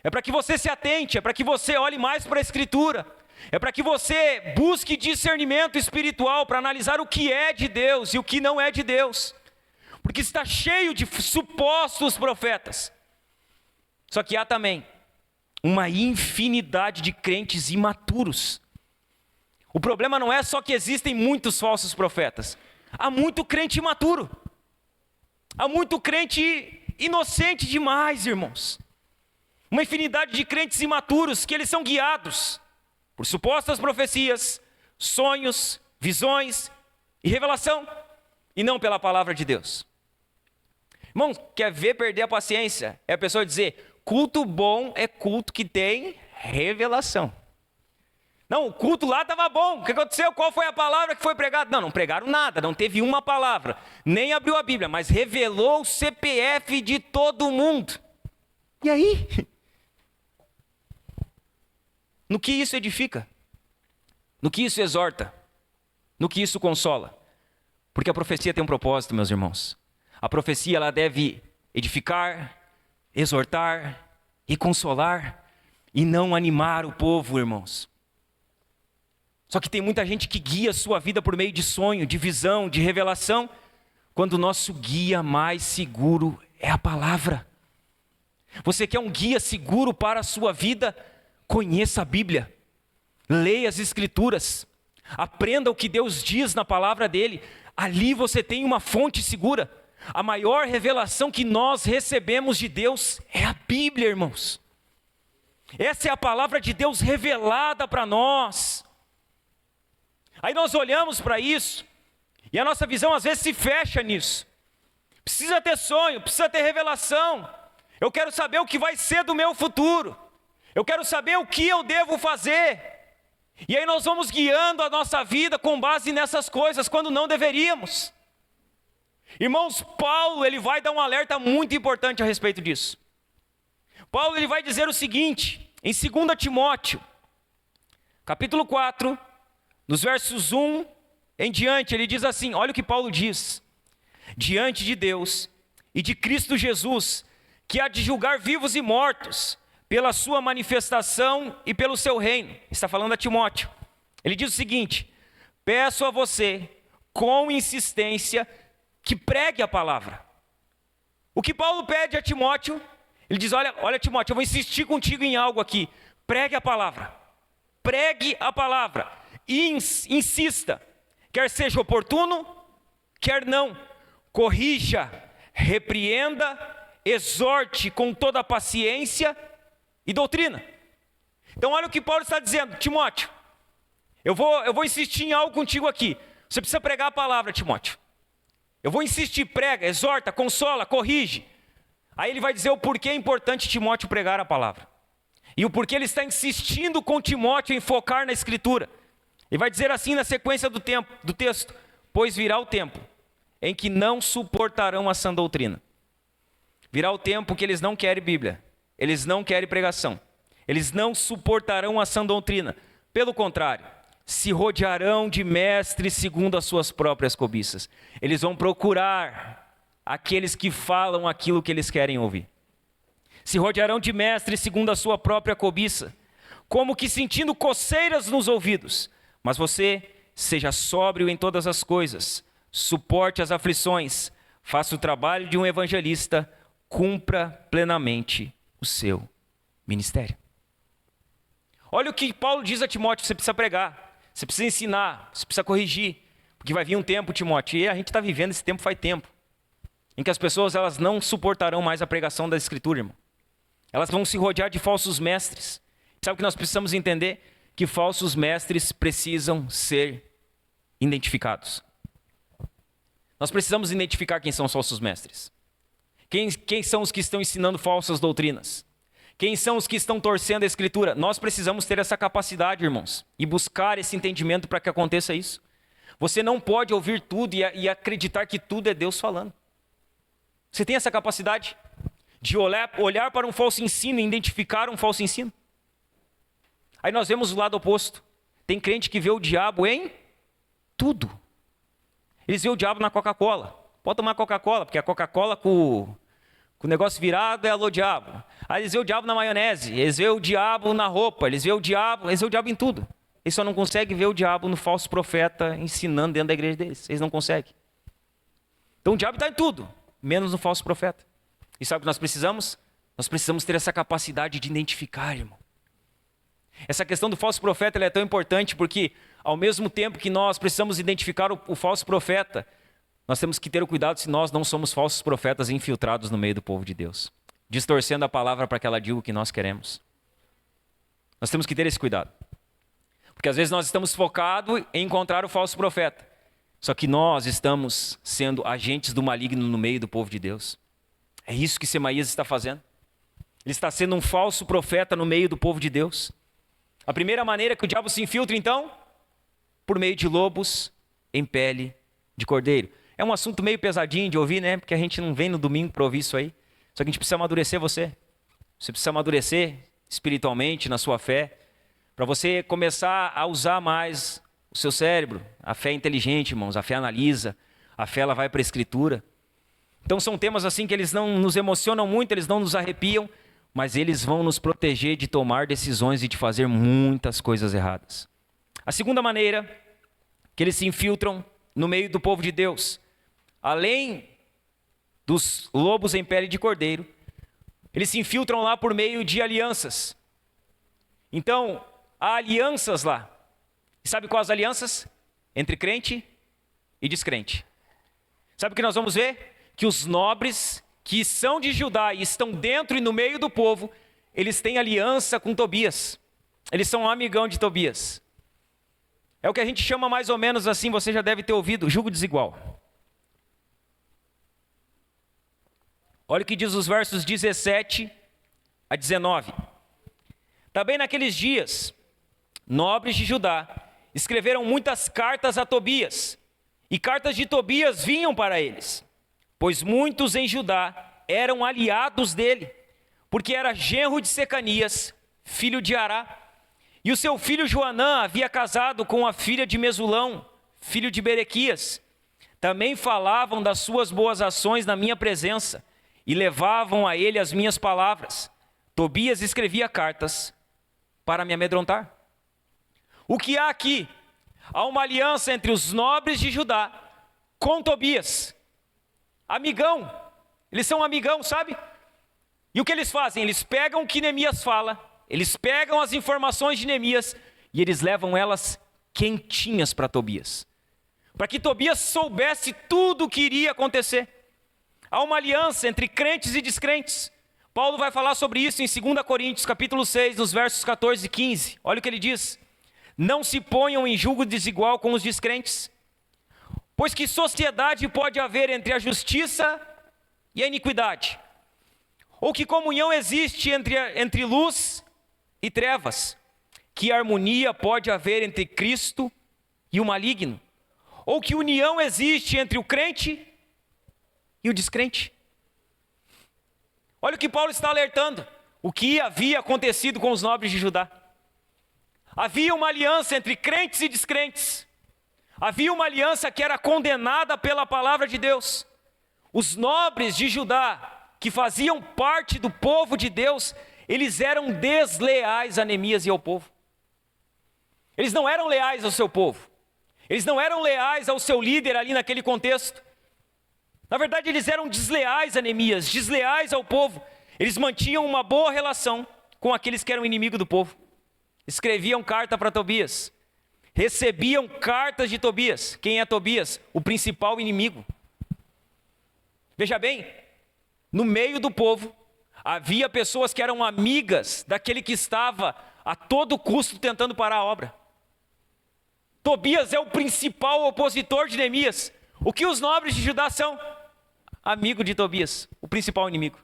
É para que você se atente, é para que você olhe mais para a Escritura. É para que você busque discernimento espiritual para analisar o que é de Deus e o que não é de Deus. Porque está cheio de supostos profetas. Só que há também uma infinidade de crentes imaturos. O problema não é só que existem muitos falsos profetas. Há muito crente imaturo. Há muito crente inocente demais, irmãos. Uma infinidade de crentes imaturos que eles são guiados por supostas profecias, sonhos, visões e revelação, e não pela palavra de Deus. Irmão, quer ver perder a paciência? É a pessoa dizer, culto bom é culto que tem revelação. Não, o culto lá estava bom, o que aconteceu? Qual foi a palavra que foi pregada? Não pregaram nada, não teve uma palavra, nem abriu a Bíblia, mas revelou o CPF de todo mundo. E aí? No que isso edifica? No que isso exorta? No que isso consola? Porque a profecia tem um propósito, meus irmãos. A profecia ela deve edificar, exortar e consolar, e não animar o povo, irmãos. Só que tem muita gente que guia a sua vida por meio de sonho, de visão, de revelação, quando o nosso guia mais seguro é a palavra. Você quer um guia seguro para a sua vida? Conheça a Bíblia, leia as Escrituras, aprenda o que Deus diz na palavra dele. Ali você tem uma fonte segura. A maior revelação que nós recebemos de Deus é a Bíblia, irmãos. Essa é a palavra de Deus revelada para nós. Aí nós olhamos para isso, e a nossa visão às vezes se fecha nisso. Precisa ter sonho, precisa ter revelação. Eu quero saber o que vai ser do meu futuro. Eu quero saber o que eu devo fazer. E aí nós vamos guiando a nossa vida com base nessas coisas, quando não deveríamos. Irmãos, Paulo ele vai dar um alerta muito importante a respeito disso. Paulo ele vai dizer o seguinte, em 2 Timóteo, capítulo 4, nos versos 1 em diante, ele diz assim, olha o que Paulo diz. Diante de Deus e de Cristo Jesus, que há de julgar vivos e mortos, pela sua manifestação e pelo seu reino. Está falando a Timóteo. Ele diz o seguinte, peço a você, com insistência, que pregue a palavra. O que Paulo pede a Timóteo, ele diz, olha Timóteo, eu vou insistir contigo em algo aqui. Pregue a palavra. Pregue a palavra. E insista, quer seja oportuno, quer não. Corrija, repreenda, exorte com toda a paciência e doutrina. Então olha o que Paulo está dizendo, Timóteo, eu vou insistir em algo contigo aqui. Você precisa pregar a palavra, Timóteo. Eu vou insistir, prega, exorta, consola, corrige. Aí ele vai dizer o porquê é importante Timóteo pregar a palavra. E o porquê ele está insistindo com Timóteo em focar na Escritura. Ele vai dizer assim na sequência do texto, pois virá o tempo em que não suportarão a sã doutrina. Virá o tempo que eles não querem Bíblia. Eles não querem pregação. Eles não suportarão a sã doutrina. Pelo contrário, se rodearão de mestres segundo as suas próprias cobiças. Eles vão procurar aqueles que falam aquilo que eles querem ouvir. Se rodearão de mestres segundo a sua própria cobiça, como que sentindo coceiras nos ouvidos. Mas você seja sóbrio em todas as coisas, suporte as aflições, faça o trabalho de um evangelista, cumpra plenamente o seu ministério. Olha o que Paulo diz a Timóteo, você precisa pregar, você precisa ensinar, você precisa corrigir, porque vai vir um tempo, Timóteo, e a gente está vivendo esse tempo faz tempo, em que as pessoas elas não suportarão mais a pregação da Escritura, irmão. Elas vão se rodear de falsos mestres. Sabe o que nós precisamos entender? Que falsos mestres precisam ser identificados. Nós precisamos identificar quem são os falsos mestres. Quem são os que estão ensinando falsas doutrinas? Quem são os que estão torcendo a Escritura? Nós precisamos ter essa capacidade, irmãos, e buscar esse entendimento para que aconteça isso. Você não pode ouvir tudo e acreditar que tudo é Deus falando. Você tem essa capacidade de olhar para um falso ensino e identificar um falso ensino? Aí nós vemos o lado oposto. Tem crente que vê o diabo em tudo. Eles veem o diabo na Coca-Cola. Pode tomar Coca-Cola, porque a Coca-Cola com o negócio virado é alô diabo. Aí eles veem o diabo na maionese, eles veem o diabo na roupa, eles veem o diabo em tudo. Eles só não conseguem ver o diabo no falso profeta ensinando dentro da igreja deles. Eles não conseguem. Então o diabo está em tudo, menos no falso profeta. E sabe o que nós precisamos? Nós precisamos ter essa capacidade de identificar, irmão. Essa questão do falso profeta ela é tão importante porque, ao mesmo tempo que nós precisamos identificar o falso profeta, nós temos que ter o cuidado se nós não somos falsos profetas infiltrados no meio do povo de Deus, distorcendo a palavra para que ela diga o que nós queremos. Nós temos que ter esse cuidado. Porque às vezes nós estamos focados em encontrar o falso profeta, só que nós estamos sendo agentes do maligno no meio do povo de Deus. É isso que Semaías está fazendo. Ele está sendo um falso profeta no meio do povo de Deus. A primeira maneira que o diabo se infiltra, então, por meio de lobos em pele de cordeiro. É um assunto meio pesadinho de ouvir, né? Porque a gente não vem no domingo para ouvir isso aí. Só que a gente precisa amadurecer você. Você precisa amadurecer espiritualmente, na sua fé, para você começar a usar mais o seu cérebro. A fé é inteligente, irmãos. A fé analisa. A fé ela vai para a Escritura. Então são temas assim que eles não nos emocionam muito, eles não nos arrepiam, mas eles vão nos proteger de tomar decisões e de fazer muitas coisas erradas. A segunda maneira que eles se infiltram no meio do povo de Deus, além dos lobos em pele de cordeiro, eles se infiltram lá por meio de alianças. Então, há alianças lá. E sabe quais alianças? Entre crente e descrente. Sabe o que nós vamos ver? Que os nobres que são de Judá e estão dentro e no meio do povo, eles têm aliança com Tobias. Eles são um amigão de Tobias. É o que a gente chama mais ou menos assim, você já deve ter ouvido, jugo desigual. Olha o que diz os versos 17 a 19. Também naqueles dias, nobres de Judá escreveram muitas cartas a Tobias, e cartas de Tobias vinham para eles. Pois muitos em Judá eram aliados dele, porque era genro de Secanias, filho de Ará. E o seu filho Joanã havia casado com a filha de Mesulão, filho de Berequias. Também falavam das suas boas ações na minha presença, e levavam a ele as minhas palavras. Tobias escrevia cartas para me amedrontar. O que há aqui? Há uma aliança entre os nobres de Judá com Tobias. Amigão, eles são amigão, sabe? E o que eles fazem? Eles pegam o que Neemias fala, eles pegam as informações de Neemias e eles levam elas quentinhas para Tobias, para que Tobias soubesse tudo o que iria acontecer. Há uma aliança entre crentes e descrentes. Paulo vai falar sobre isso em 2 Coríntios, capítulo 6, nos versos 14 e 15. Olha o que ele diz: não se ponham em julgo desigual com os descrentes, pois que sociedade pode haver entre a justiça e a iniquidade? Ou que comunhão existe entre luz e trevas? Que harmonia pode haver entre Cristo e o maligno? Ou que união existe entre o crente e o descrente? Olha o que Paulo está alertando. O que havia acontecido com os nobres de Judá. Havia uma aliança entre crentes e descrentes. Havia uma aliança que era condenada pela palavra de Deus. Os nobres de Judá, que faziam parte do povo de Deus, eles eram desleais a Neemias e ao povo. Eles não eram leais ao seu povo. Eles não eram leais ao seu líder ali naquele contexto. Na verdade, eles eram desleais a Neemias, desleais ao povo. Eles mantinham uma boa relação com aqueles que eram inimigo do povo. Escreviam carta para Tobias. Recebiam cartas de Tobias. Quem é Tobias? O principal inimigo. Veja bem, no meio do povo, havia pessoas que eram amigas daquele que estava a todo custo tentando parar a obra. Tobias é o principal opositor de Neemias. O que os nobres de Judá são? Amigo de Tobias, o principal inimigo.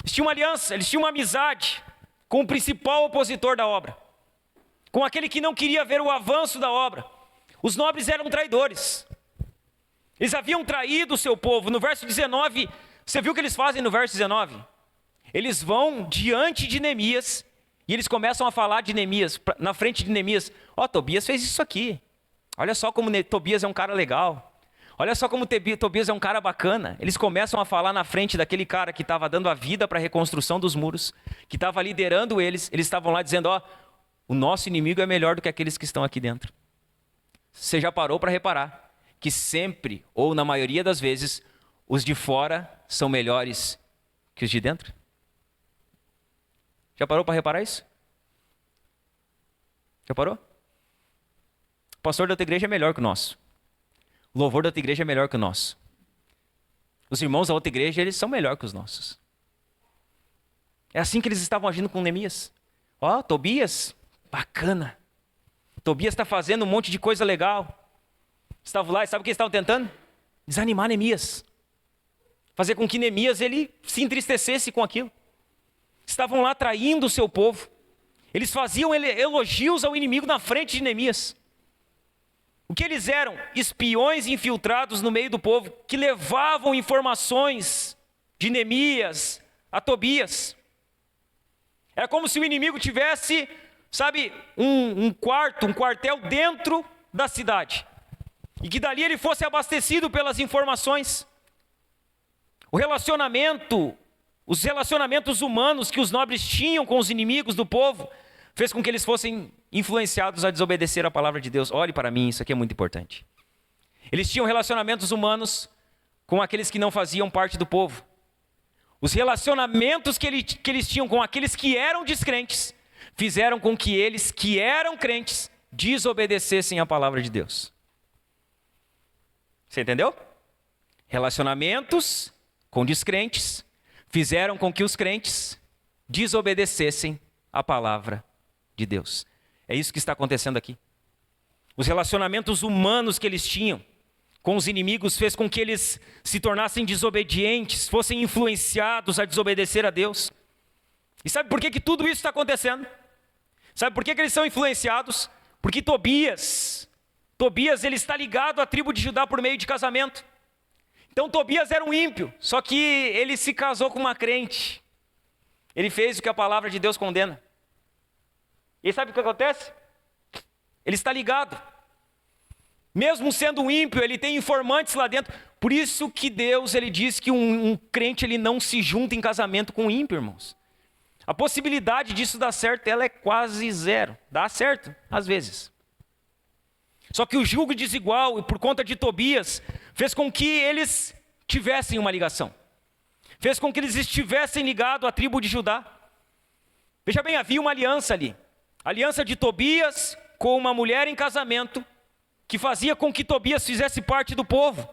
Eles tinham uma aliança, eles tinham uma amizade com o principal opositor da obra, com aquele que não queria ver o avanço da obra. Os nobres eram traidores. Eles haviam traído o seu povo. No verso 19, você viu o que eles fazem no verso 19? Eles vão diante de Neemias e eles começam a falar de Neemias, na frente de Neemias. Tobias fez isso aqui. Olha só como Tobias é um cara legal. Olha só como Tobias é um cara bacana. Eles começam a falar na frente daquele cara que estava dando a vida para a reconstrução dos muros, que estava liderando eles. Eles estavam lá dizendo, o nosso inimigo é melhor do que aqueles que estão aqui dentro. Você já parou para reparar que sempre, ou na maioria das vezes, os de fora são melhores que os de dentro? Já parou para reparar isso? Já parou? O pastor da outra igreja é melhor que o nosso. O louvor da outra igreja é melhor que o nosso. Os irmãos da outra igreja, eles são melhor que os nossos. É assim que eles estavam agindo com Neemias. Tobias, bacana. Tobias está fazendo um monte de coisa legal. Estavam lá e sabe o que eles estavam tentando? Desanimar Neemias. Fazer com que Neemias ele se entristecesse com aquilo. Estavam lá traindo o seu povo. Eles faziam elogios ao inimigo na frente de Neemias. O que eles eram? Espiões infiltrados no meio do povo, que levavam informações de Neemias a Tobias. Era como se o inimigo tivesse, um quartel dentro da cidade. E que dali ele fosse abastecido pelas informações. Os relacionamentos humanos que os nobres tinham com os inimigos do povo, fez com que eles fossem influenciados a desobedecer a palavra de Deus. Olhe para mim, isso aqui é muito importante. Eles tinham relacionamentos humanos com aqueles que não faziam parte do povo. Os relacionamentos que eles tinham com aqueles que eram descrentes, fizeram com que eles que eram crentes desobedecessem a palavra de Deus. Você entendeu? Relacionamentos com descrentes fizeram com que os crentes desobedecessem a palavra de Deus. É isso que está acontecendo aqui. Os relacionamentos humanos que eles tinham com os inimigos fez com que eles se tornassem desobedientes, fossem influenciados a desobedecer a Deus. E sabe por que tudo isso está acontecendo? Sabe por que eles são influenciados? Porque Tobias ele está ligado à tribo de Judá por meio de casamento. Então Tobias era um ímpio, só que ele se casou com uma crente. Ele fez o que a palavra de Deus condena. E sabe o que acontece? Ele está ligado. Mesmo sendo um ímpio, ele tem informantes lá dentro. Por isso que Deus ele diz que um crente ele não se junta em casamento com um ímpio, irmãos. A possibilidade disso dar certo, ela é quase zero. Dá certo, às vezes. Só que o julgo desigual, por conta de Tobias, fez com que eles tivessem uma ligação. Fez com que eles estivessem ligados à tribo de Judá. Veja bem, havia uma aliança ali. A aliança de Tobias com uma mulher em casamento, que fazia com que Tobias fizesse parte do povo.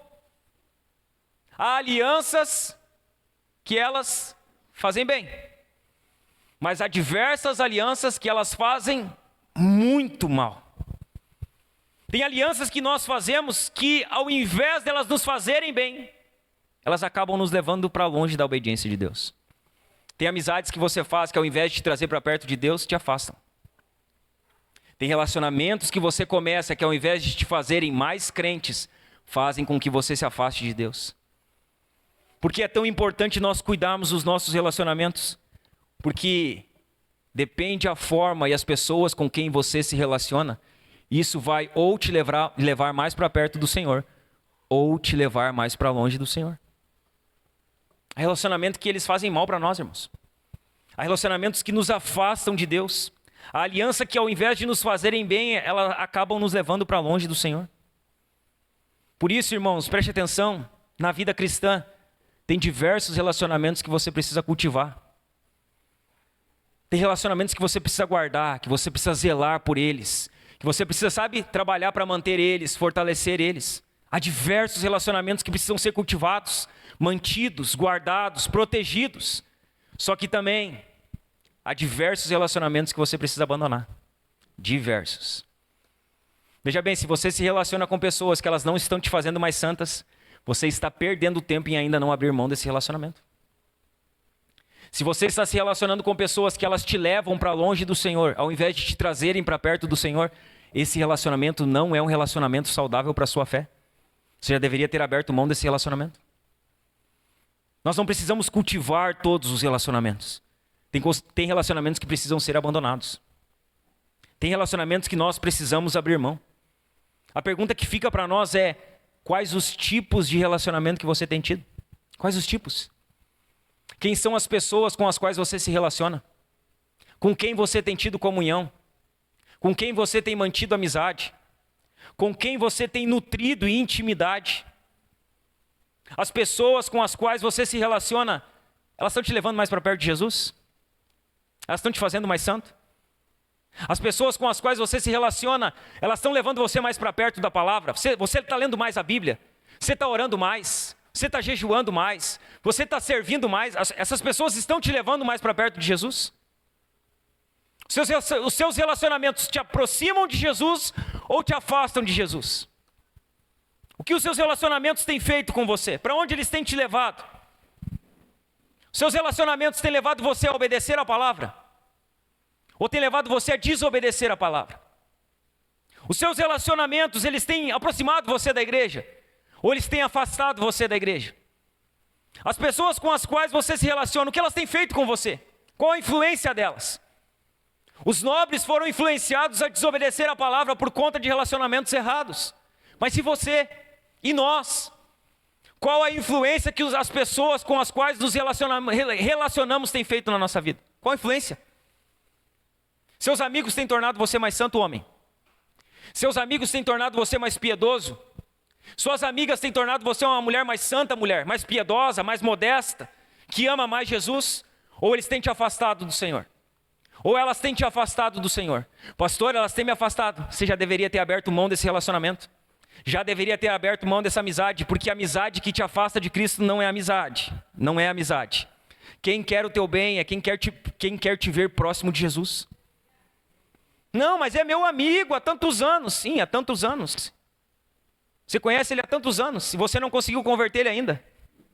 Há alianças que elas fazem bem. Mas há diversas alianças que elas fazem muito mal. Tem alianças que nós fazemos que, ao invés delas nos fazerem bem, elas acabam nos levando para longe da obediência de Deus. Tem amizades que você faz que, ao invés de te trazer para perto de Deus, te afastam. Tem relacionamentos que você começa que, ao invés de te fazerem mais crentes, fazem com que você se afaste de Deus. Por que é tão importante nós cuidarmos dos nossos relacionamentos? Porque depende a forma e as pessoas com quem você se relaciona. Isso vai ou te levar mais para perto do Senhor, ou te levar mais para longe do Senhor. Há relacionamentos que eles fazem mal para nós, irmãos. Há relacionamentos que nos afastam de Deus. A aliança que, ao invés de nos fazerem bem, elas acabam nos levando para longe do Senhor. Por isso, irmãos, preste atenção, na vida cristã, tem diversos relacionamentos que você precisa cultivar. Tem relacionamentos que você precisa guardar, que você precisa zelar por eles, que você precisa, trabalhar para manter eles, fortalecer eles. Há diversos relacionamentos que precisam ser cultivados, mantidos, guardados, protegidos. Só que também há diversos relacionamentos que você precisa abandonar. Diversos. Veja bem, se você se relaciona com pessoas que elas não estão te fazendo mais santas, você está perdendo tempo em ainda não abrir mão desse relacionamento. Se você está se relacionando com pessoas que elas te levam para longe do Senhor, ao invés de te trazerem para perto do Senhor, esse relacionamento não é um relacionamento saudável para a sua fé. Você já deveria ter aberto mão desse relacionamento. Nós não precisamos cultivar todos os relacionamentos. Tem relacionamentos que precisam ser abandonados. Tem relacionamentos que nós precisamos abrir mão. A pergunta que fica para nós é: quais os tipos de relacionamento que você tem tido? Quais os tipos? Quem são as pessoas com as quais você se relaciona? Com quem você tem tido comunhão? Com quem você tem mantido amizade? Com quem você tem nutrido intimidade? As pessoas com as quais você se relaciona, elas estão te levando mais para perto de Jesus? Elas estão te fazendo mais santo? As pessoas com as quais você se relaciona, elas estão levando você mais para perto da palavra? Você está lendo mais a Bíblia? Você está orando mais? Você está jejuando mais? Você está servindo mais? Essas pessoas estão te levando mais para perto de Jesus? Os seus relacionamentos te aproximam de Jesus ou te afastam de Jesus? O que os seus relacionamentos têm feito com você? Para onde eles têm te levado? Os seus relacionamentos têm levado você a obedecer a palavra? Ou têm levado você a desobedecer a palavra? Os seus relacionamentos, eles têm aproximado você da igreja? Ou eles têm afastado você da igreja? As pessoas com as quais você se relaciona, o que elas têm feito com você? Qual a influência delas? Os nobres foram influenciados a desobedecer a palavra por conta de relacionamentos errados. Mas se você e nós, qual a influência que as pessoas com as quais nos relacionamos têm feito na nossa vida? Qual a influência? Seus amigos têm tornado você mais santo homem? Seus amigos têm tornado você mais piedoso? Suas amigas têm tornado você uma mulher mais santa, mulher, mais piedosa, mais modesta, que ama mais Jesus? Ou eles têm te afastado do Senhor? Ou elas têm te afastado do Senhor? Pastor, elas têm me afastado. Você já deveria ter aberto mão desse relacionamento. Já deveria ter aberto mão dessa amizade, porque a amizade que te afasta de Cristo não é amizade. Não é amizade. Quem quer o teu bem é quem quer te ver próximo de Jesus. Não, mas é meu amigo há tantos anos. Sim, há tantos anos. Você conhece ele há tantos anos, se você não conseguiu converter ele ainda.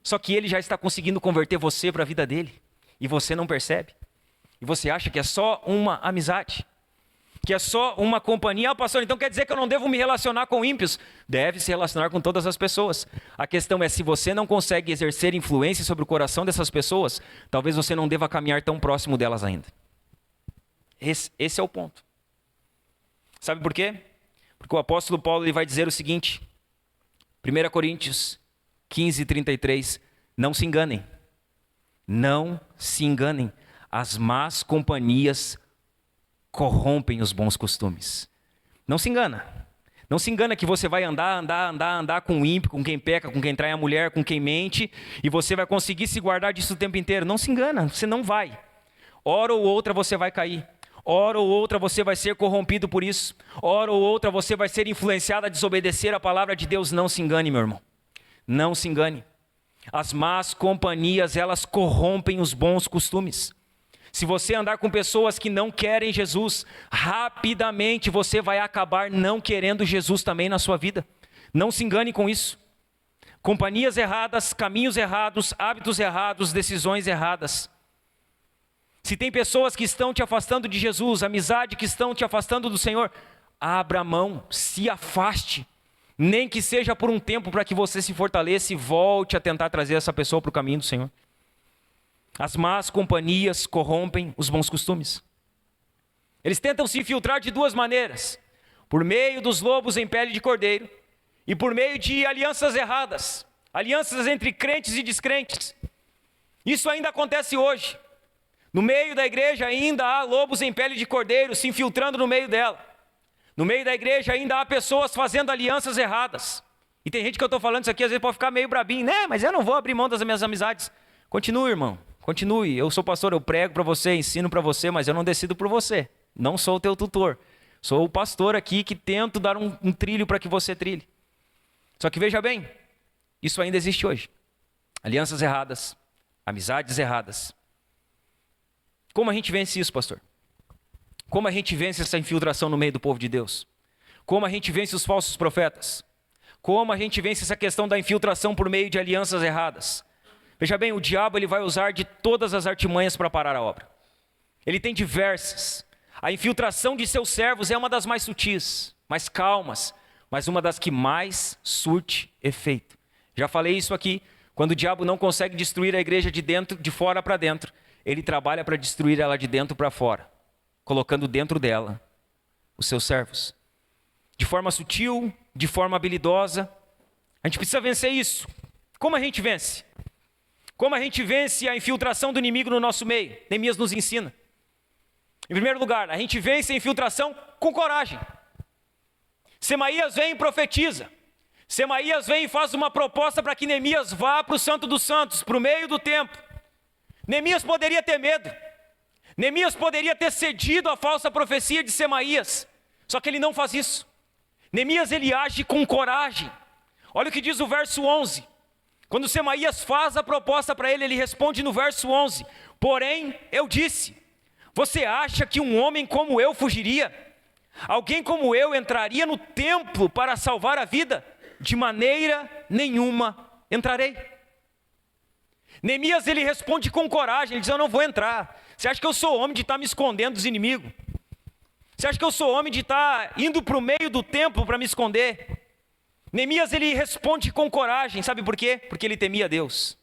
Só que ele já está conseguindo converter você para a vida dele. E você não percebe. E você acha que é só uma amizade. Que é só uma companhia. Ah, pastor, então quer dizer que eu não devo me relacionar com ímpios? Deve se relacionar com todas as pessoas. A questão é, se você não consegue exercer influência sobre o coração dessas pessoas, talvez você não deva caminhar tão próximo delas ainda. Esse é o ponto. Sabe por quê? Porque o apóstolo Paulo ele vai dizer o seguinte, 1 Coríntios 15, 33, não se enganem, as más companhias corrompem os bons costumes. Não se engana que você vai andar com o ímpio, com quem peca, com quem trai a mulher, com quem mente, e você vai conseguir se guardar disso o tempo inteiro. Não se engana, você não vai. Hora ou outra você vai cair. Hora ou outra você vai ser corrompido por isso. Hora ou outra você vai ser influenciado a desobedecer a palavra de Deus. Não se engane, meu irmão. Não se engane. As más companhias, elas corrompem os bons costumes. Se você andar com pessoas que não querem Jesus, rapidamente você vai acabar não querendo Jesus também na sua vida. Não se engane com isso. Companhias erradas, caminhos errados, hábitos errados, decisões erradas. Se tem pessoas que estão te afastando de Jesus, amizade que estão te afastando do Senhor, abra mão, se afaste. Nem que seja por um tempo para que você se fortaleça e volte a tentar trazer essa pessoa para o caminho do Senhor. As más companhias corrompem os bons costumes. Eles tentam se infiltrar de duas maneiras. Por meio dos lobos em pele de cordeiro e por meio de alianças erradas. Alianças entre crentes e descrentes. Isso ainda acontece hoje. No meio da igreja ainda há lobos em pele de cordeiro se infiltrando no meio dela. No meio da igreja ainda há pessoas fazendo alianças erradas. E tem gente que eu estou falando isso aqui, às vezes pode ficar meio brabinho. Né, mas eu não vou abrir mão das minhas amizades. Continue, irmão. Continue. Eu sou pastor, eu prego para você, ensino para você, mas eu não decido por você. Não sou o teu tutor. Sou o pastor aqui que tento dar um trilho para que você trilhe. Só que veja bem, isso ainda existe hoje. Alianças erradas, amizades erradas. Como a gente vence isso, pastor? Como a gente vence essa infiltração no meio do povo de Deus? Como a gente vence os falsos profetas? Como a gente vence essa questão da infiltração por meio de alianças erradas? Veja bem, o diabo ele vai usar de todas as artimanhas para parar a obra. Ele tem diversas. A infiltração de seus servos é uma das mais sutis, mais calmas, mas uma das que mais surte efeito. Já falei isso aqui, quando o diabo não consegue destruir a igreja de fora para dentro, ele trabalha para destruir ela de dentro para fora, colocando dentro dela os seus servos. De forma sutil, de forma habilidosa, a gente precisa vencer isso. Como a gente vence? Como a gente vence a infiltração do inimigo no nosso meio? Neemias nos ensina. Em primeiro lugar, a gente vence a infiltração com coragem. Semaías vem e profetiza. Semaías vem e faz uma proposta para que Neemias vá para o Santo dos Santos, para o meio do templo. Neemias poderia ter medo. Neemias poderia ter cedido à falsa profecia de Semaías. Só que ele não faz isso. Neemias ele age com coragem. Olha o que diz o verso 11. Quando Semaías faz a proposta para ele, ele responde no verso 11. Porém, eu disse, você acha que um homem como eu fugiria? Alguém como eu entraria no templo para salvar a vida? De maneira nenhuma entrarei. Neemias ele responde com coragem, ele diz, eu não vou entrar. Você acha que eu sou homem de estar me escondendo dos inimigos? Você acha que eu sou homem de estar indo para o meio do templo para me esconder? Neemias ele responde com coragem, sabe por quê? Porque ele temia a Deus.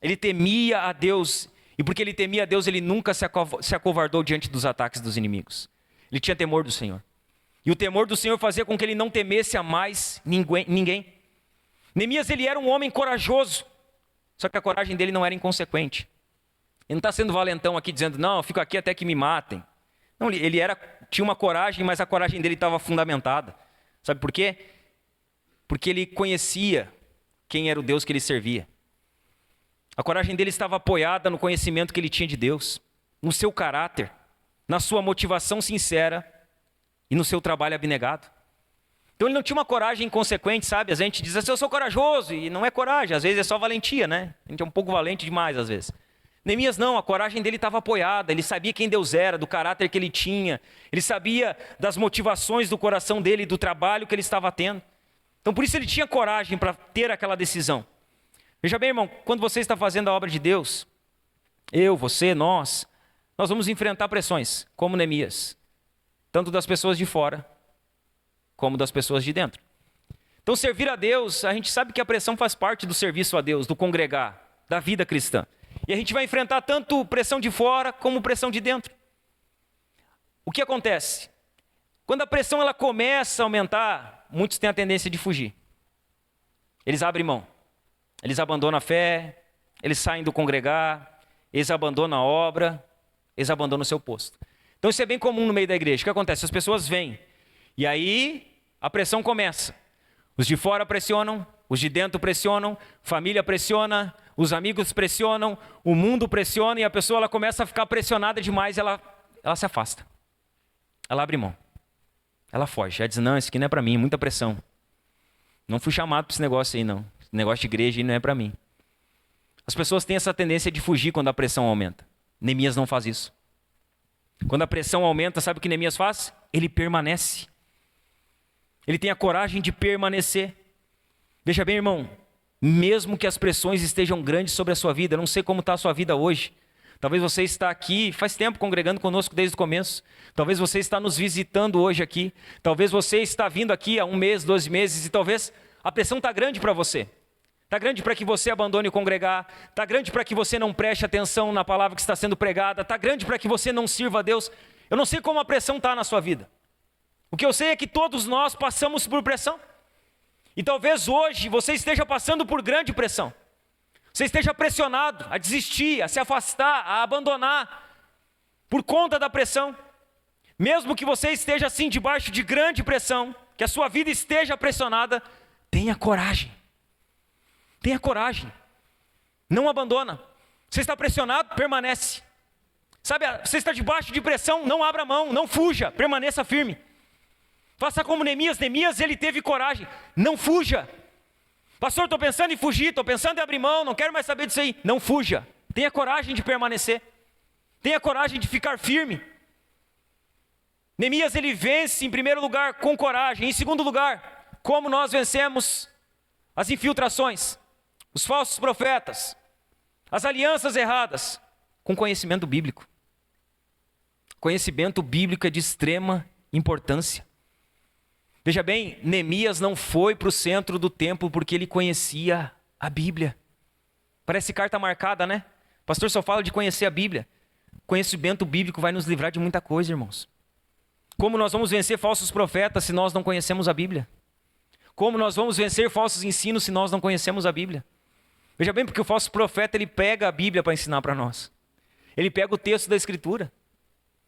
Ele temia a Deus, e porque ele temia a Deus, ele nunca se acovardou diante dos ataques dos inimigos. Ele tinha temor do Senhor. E o temor do Senhor fazia com que ele não temesse a mais ninguém. Neemias ele era um homem corajoso, só que a coragem dele não era inconsequente. Ele não está sendo valentão aqui dizendo, não, eu fico aqui até que me matem. Não, ele tinha uma coragem, mas a coragem dele estava fundamentada. Sabe por quê? Porque ele conhecia quem era o Deus que ele servia. A coragem dele estava apoiada no conhecimento que ele tinha de Deus, no seu caráter, na sua motivação sincera e no seu trabalho abnegado. Então ele não tinha uma coragem inconsequente, sabe? A gente diz assim, eu sou corajoso, e não é coragem, às vezes é só valentia, né? A gente é um pouco valente demais às vezes. Neemias não, a coragem dele estava apoiada, ele sabia quem Deus era, do caráter que ele tinha, ele sabia das motivações do coração dele, do trabalho que ele estava tendo. Então por isso ele tinha coragem para ter aquela decisão. Veja bem, irmão, quando você está fazendo a obra de Deus, eu, você, nós vamos enfrentar pressões, como Neemias, tanto das pessoas de fora, como das pessoas de dentro. Então servir a Deus, a gente sabe que a pressão faz parte do serviço a Deus, do congregar, da vida cristã. E a gente vai enfrentar tanto pressão de fora, como pressão de dentro. O que acontece? Quando a pressão ela começa a aumentar, muitos têm a tendência de fugir. Eles abrem mão. Eles abandonam a fé, eles saem do congregar, eles abandonam a obra, eles abandonam o seu posto. Então isso é bem comum no meio da igreja. O que acontece? As pessoas vêm, e aí a pressão começa. Os de fora pressionam, os de dentro pressionam, família pressiona, os amigos pressionam, o mundo pressiona, e a pessoa ela começa a ficar pressionada demais, ela se afasta. Ela abre mão. Ela foge. Ela diz, não, isso aqui não é para mim, muita pressão. Não fui chamado para esse negócio aí, não. Esse negócio de igreja aí não é para mim. As pessoas têm essa tendência de fugir quando a pressão aumenta. Neemias não faz isso. Quando a pressão aumenta, sabe o que Neemias faz? Ele permanece. Ele tem a coragem de permanecer. Veja bem, irmão, mesmo que as pressões estejam grandes sobre a sua vida, eu não sei como está a sua vida hoje. Talvez você está aqui, faz tempo congregando conosco desde o começo. Talvez você está nos visitando hoje aqui. Talvez você está vindo aqui há 1 mês, 12 meses, e talvez a pressão está grande para você. Está grande para que você abandone o congregar. Está grande para que você não preste atenção na palavra que está sendo pregada. Está grande para que você não sirva a Deus. Eu não sei como a pressão está na sua vida. O que eu sei é que todos nós passamos por pressão. E talvez hoje você esteja passando por grande pressão. Você esteja pressionado a desistir, a se afastar, a abandonar, por conta da pressão. Mesmo que você esteja assim debaixo de grande pressão, que a sua vida esteja pressionada, tenha coragem. Tenha coragem. Não abandona. Você está pressionado, permanece. Sabe, você está debaixo de pressão, não abra mão, não fuja, permaneça firme. Faça como Neemias. Neemias, ele teve coragem. Não fuja. Pastor, estou pensando em fugir, estou pensando em abrir mão, não quero mais saber disso aí. Não fuja. Tenha coragem de permanecer. Tenha coragem de ficar firme. Neemias, ele vence, em primeiro lugar, com coragem. Em segundo lugar, como nós vencemos as infiltrações, os falsos profetas. as alianças erradas? Com conhecimento bíblico. Conhecimento bíblico é de extrema importância. Veja bem, Neemias não foi para o centro do templo porque ele conhecia a Bíblia. Parece carta marcada, né? O pastor só fala de conhecer a Bíblia. Conhecimento bíblico vai nos livrar de muita coisa, irmãos. Como nós vamos vencer falsos profetas se nós não conhecemos a Bíblia? Como nós vamos vencer falsos ensinos se nós não conhecemos a Bíblia? Veja bem, porque o falso profeta, ele pega a Bíblia para ensinar para nós. Ele pega o texto da Escritura.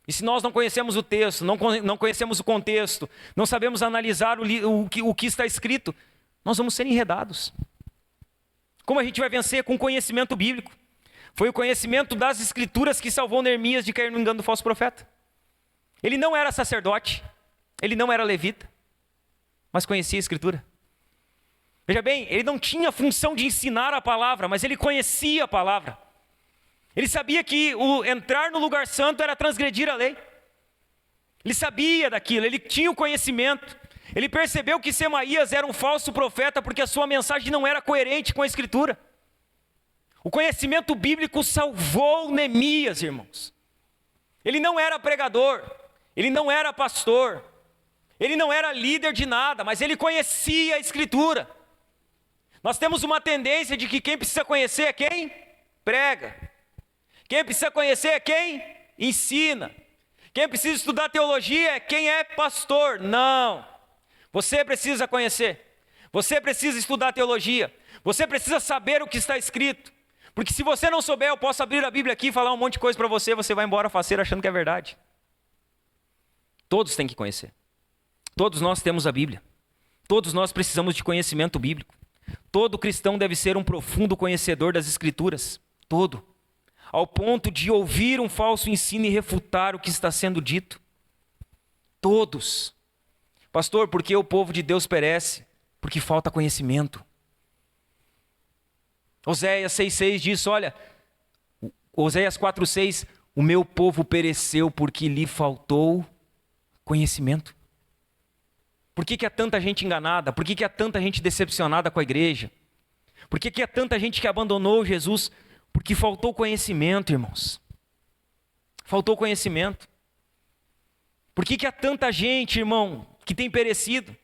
E se nós não conhecemos o texto, não conhecemos o contexto, não sabemos analisar o que está escrito, nós vamos ser enredados. Como a gente vai vencer? Com conhecimento bíblico. Foi o conhecimento das Escrituras que salvou Neemias de cair no engano do falso profeta. Ele não era sacerdote, ele não era levita, mas conhecia a Escritura. Veja bem, ele não tinha a função de ensinar a palavra, mas ele conhecia a palavra. Ele sabia que entrar no lugar santo era transgredir a lei. Ele sabia daquilo, ele tinha o conhecimento. Ele percebeu que Semaías era um falso profeta porque a sua mensagem não era coerente com a Escritura. O conhecimento bíblico salvou Neemias, irmãos. Ele não era pregador, ele não era pastor, ele não era líder de nada, mas ele conhecia a Escritura. Nós temos uma tendência de que quem precisa conhecer é quem prega. Quem precisa conhecer é quem ensina. Quem precisa estudar teologia é quem é pastor. Não. Você precisa conhecer. Você precisa estudar teologia. Você precisa saber o que está escrito. Porque se você não souber, eu posso abrir a Bíblia aqui e falar um monte de coisa para você, você vai embora faceiro achando que é verdade. Todos têm que conhecer. Todos nós temos a Bíblia. Todos nós precisamos de conhecimento bíblico. Todo cristão deve ser um profundo conhecedor das Escrituras. Todo. Ao ponto de ouvir um falso ensino e refutar o que está sendo dito. Todos. Pastor, por que o povo de Deus perece? Porque falta conhecimento. Oséias 6,6 diz, olha, Oséias 4,6, o meu povo pereceu porque lhe faltou conhecimento. Por que há tanta gente enganada? Por que há tanta gente decepcionada com a igreja? Por que há tanta gente que abandonou Jesus? Porque faltou conhecimento, irmãos. Faltou conhecimento. Por que há tanta gente, irmão, que tem perecido?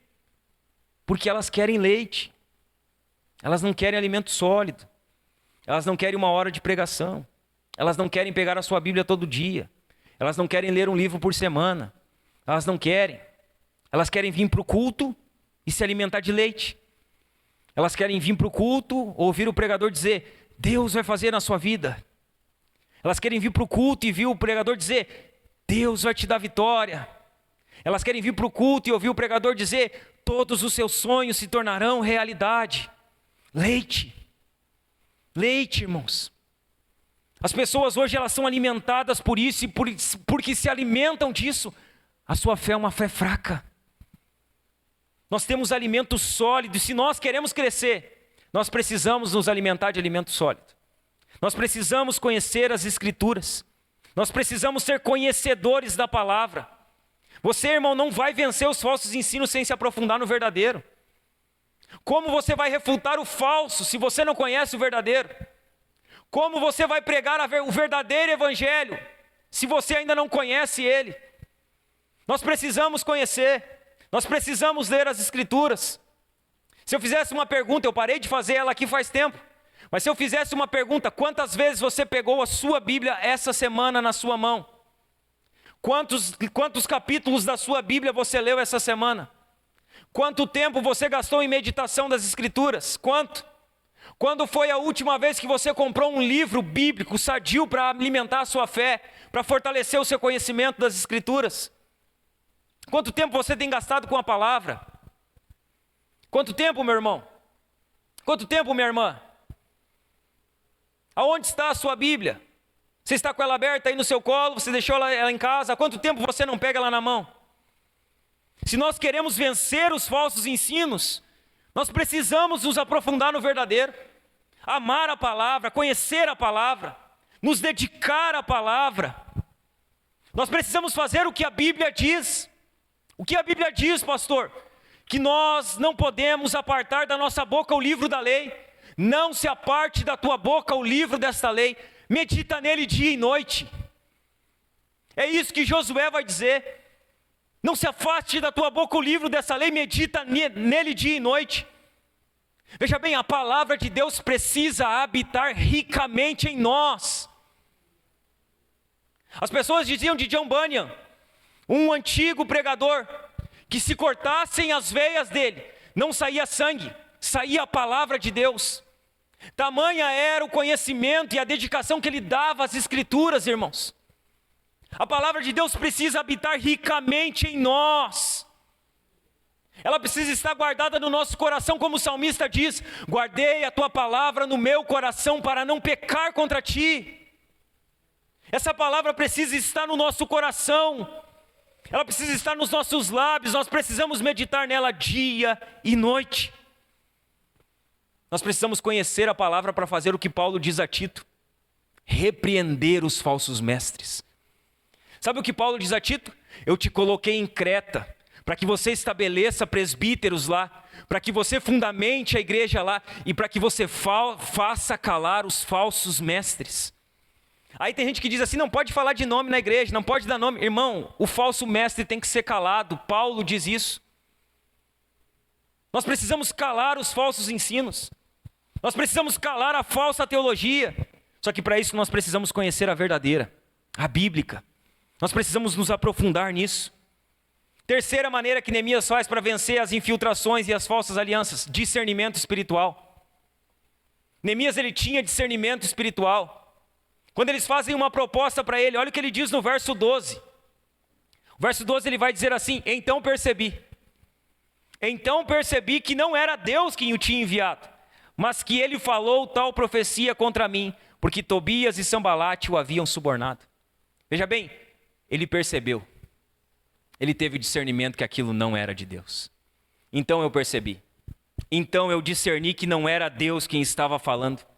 Porque elas querem leite. Elas não querem alimento sólido. Elas não querem uma hora de pregação. Elas não querem pegar a sua Bíblia todo dia. Elas não querem ler um livro por semana. Elas não querem. Elas querem vir para o culto e se alimentar de leite. Elas querem vir para o culto, ouvir o pregador dizer, Deus vai fazer na sua vida. Elas querem vir para o culto e ouvir o pregador dizer, Deus vai te dar vitória. Elas querem vir para o culto e ouvir o pregador dizer, todos os seus sonhos se tornarão realidade. Leite. Leite, irmãos. As pessoas hoje elas são alimentadas por isso e porque se alimentam disso. A sua fé é uma fé fraca. Nós temos alimento sólido e se nós queremos crescer, nós precisamos nos alimentar de alimento sólido. Nós precisamos conhecer as Escrituras. Nós precisamos ser conhecedores da palavra. Você, irmão, não vai vencer os falsos ensinos sem se aprofundar no verdadeiro. Como você vai refutar o falso se você não conhece o verdadeiro? Como você vai pregar o verdadeiro evangelho se você ainda não conhece ele? Nós precisamos conhecer. Nós precisamos ler as Escrituras. Se eu fizesse uma pergunta, eu parei de fazer ela aqui faz tempo, mas se eu fizesse uma pergunta, quantas vezes você pegou a sua Bíblia essa semana na sua mão? Quantos capítulos da sua Bíblia você leu essa semana? Quanto tempo você gastou em meditação das Escrituras? Quanto? Quando foi a última vez que você comprou um livro bíblico sadio para alimentar a sua fé, para fortalecer o seu conhecimento das Escrituras? Quanto tempo você tem gastado com a palavra? Quanto tempo, meu irmão? Quanto tempo, minha irmã? Aonde está a sua Bíblia? Você está com ela aberta aí no seu colo? Você deixou ela em casa? Há quanto tempo você não pega ela na mão? Se nós queremos vencer os falsos ensinos, nós precisamos nos aprofundar no verdadeiro. Amar a palavra, conhecer a palavra, nos dedicar à palavra. Nós precisamos fazer o que a Bíblia diz. O que a Bíblia diz, pastor? Que nós não podemos apartar da nossa boca o livro da lei, não se aparte da tua boca o livro desta lei, medita nele dia e noite. É isso que Josué vai dizer. Não se afaste da tua boca o livro dessa lei, medita nele dia e noite. Veja bem, a palavra de Deus precisa habitar ricamente em nós. As pessoas diziam de John Bunyan, um antigo pregador, que se cortassem as veias dele, não saía sangue, saía a palavra de Deus. Tamanha era o conhecimento e a dedicação que ele dava às Escrituras, irmãos. A palavra de Deus precisa habitar ricamente em nós. Ela precisa estar guardada no nosso coração, como o salmista diz: guardei a tua palavra no meu coração para não pecar contra ti. Essa palavra precisa estar no nosso coração. Ela precisa estar nos nossos lábios. Nós precisamos meditar nela dia e noite. Nós precisamos conhecer a palavra para fazer o que Paulo diz a Tito: repreender os falsos mestres. Sabe o que Paulo diz a Tito? Eu te coloquei em Creta, para que você estabeleça presbíteros lá, para que você fundamente a igreja lá, e para que você faça calar os falsos mestres. Aí tem gente que diz assim: não pode falar de nome na igreja, não pode dar nome. Irmão, o falso mestre tem que ser calado. Paulo diz isso. Nós precisamos calar os falsos ensinos. Nós precisamos calar a falsa teologia. Só que para isso nós precisamos conhecer a verdadeira, a bíblica. Nós precisamos nos aprofundar nisso. Terceira maneira que Neemias faz para vencer as infiltrações e as falsas alianças: discernimento espiritual. Neemias, ele tinha discernimento espiritual. Quando eles fazem uma proposta para ele, olha o que ele diz no verso 12. O verso 12 ele vai dizer assim: então percebi que não era Deus quem o tinha enviado, mas que ele falou tal profecia contra mim, porque Tobias e Sambalate o haviam subornado. Veja bem, ele percebeu, ele teve discernimento que aquilo não era de Deus. Então eu percebi, então eu discerni que não era Deus quem estava falando.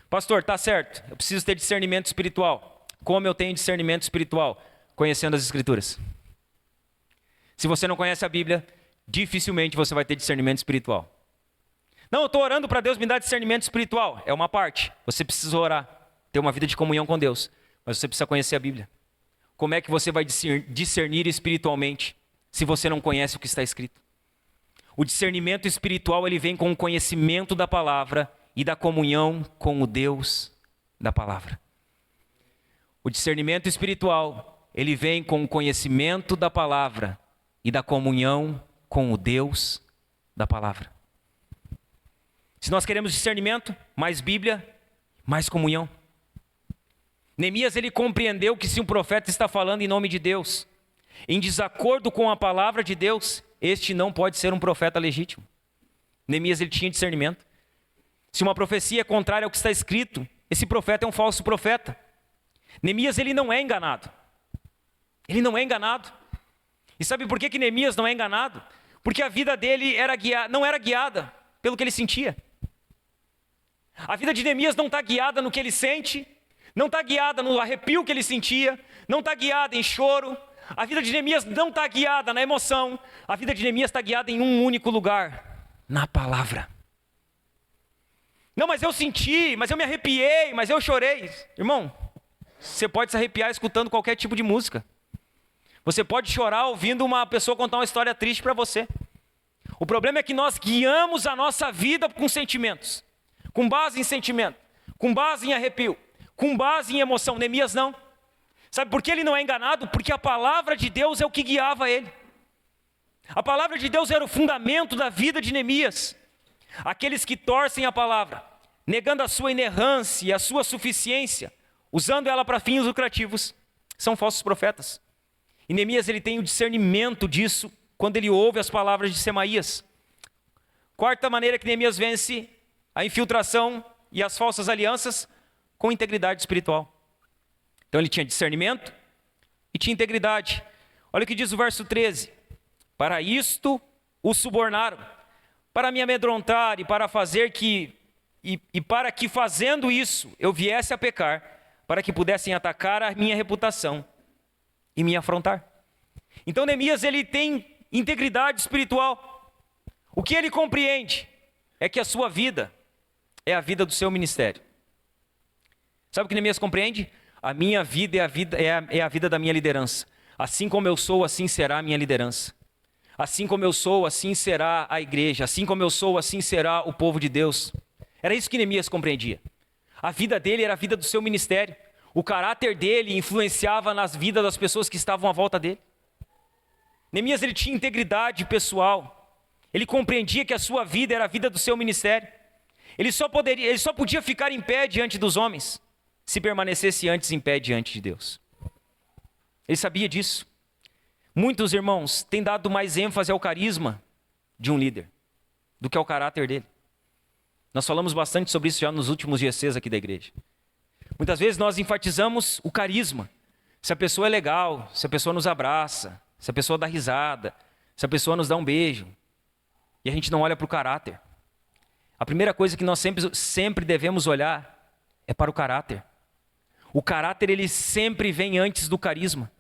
Pastor, tá certo, eu preciso ter discernimento espiritual. Como eu tenho discernimento espiritual? Conhecendo as Escrituras. Se você não conhece a Bíblia, dificilmente você vai ter discernimento espiritual. Não, eu estou orando para Deus me dar discernimento espiritual. É uma parte, você precisa orar, ter uma vida de comunhão com Deus, mas você precisa conhecer a Bíblia. Como é que você vai discernir espiritualmente se você não conhece o que está escrito? O discernimento espiritual, ele vem com o conhecimento da palavra e da comunhão com o Deus da palavra. O discernimento espiritual, ele vem com o conhecimento da palavra e da comunhão com o Deus da palavra. Se nós queremos discernimento, mais Bíblia, mais comunhão. Neemias, ele compreendeu que se um profeta está falando em nome de Deus, em desacordo com a palavra de Deus, este não pode ser um profeta legítimo. Neemias, ele tinha discernimento. Se uma profecia é contrária ao que está escrito, esse profeta é um falso profeta. Neemias, ele não é enganado. Ele não é enganado. E sabe por que Neemias não é enganado? Porque a vida dele não era guiada pelo que ele sentia. A vida de Neemias não está guiada no que ele sente, não está guiada no arrepio que ele sentia, não está guiada em choro. A vida de Neemias não está guiada na emoção. A vida de Neemias está guiada em um único lugar: na palavra. Não, mas eu senti, mas eu me arrepiei, mas eu chorei. Irmão, você pode se arrepiar escutando qualquer tipo de música. Você pode chorar ouvindo uma pessoa contar uma história triste para você. O problema é que nós guiamos a nossa vida com sentimentos, com base em sentimento, com base em arrepio, com base em emoção. Neemias não. Sabe por que ele não é enganado? Porque a palavra de Deus é o que guiava ele. A palavra de Deus era o fundamento da vida de Neemias. Aqueles que torcem a palavra, negando a sua inerrância e a sua suficiência, usando ela para fins lucrativos, são falsos profetas. E Neemias, ele tem o discernimento disso quando ele ouve as palavras de Semaías. Quarta maneira que Neemias vence a infiltração e as falsas alianças: com integridade espiritual. Então ele tinha discernimento e tinha integridade. Olha o que diz o verso 13: para isto o subornaram, para me amedrontar e para fazer para que fazendo isso eu viesse a pecar, para que pudessem atacar a minha reputação e me afrontar. Então Neemias, ele tem integridade espiritual. O que ele compreende é que a sua vida é a vida do seu ministério. Sabe o que Neemias compreende? A minha vida é a vida da minha liderança. Assim como eu sou, assim será a minha liderança. Assim como eu sou, assim será a igreja. Assim como eu sou, assim será o povo de Deus. Era isso que Neemias compreendia. A vida dele era a vida do seu ministério. O caráter dele influenciava nas vidas das pessoas que estavam à volta dele. Neemias, ele tinha integridade pessoal. Ele compreendia que a sua vida era a vida do seu ministério. Ele só podia ficar em pé diante dos homens se permanecesse antes em pé diante de Deus. Ele sabia disso. Muitos irmãos têm dado mais ênfase ao carisma de um líder do que ao caráter dele. Nós falamos bastante sobre isso já nos últimos GCs aqui da igreja. Muitas vezes nós enfatizamos o carisma. Se a pessoa é legal, se a pessoa nos abraça, se a pessoa dá risada, se a pessoa nos dá um beijo. E a gente não olha para o caráter. A primeira coisa que nós sempre devemos olhar é para o caráter. O caráter, ele sempre vem antes do carisma.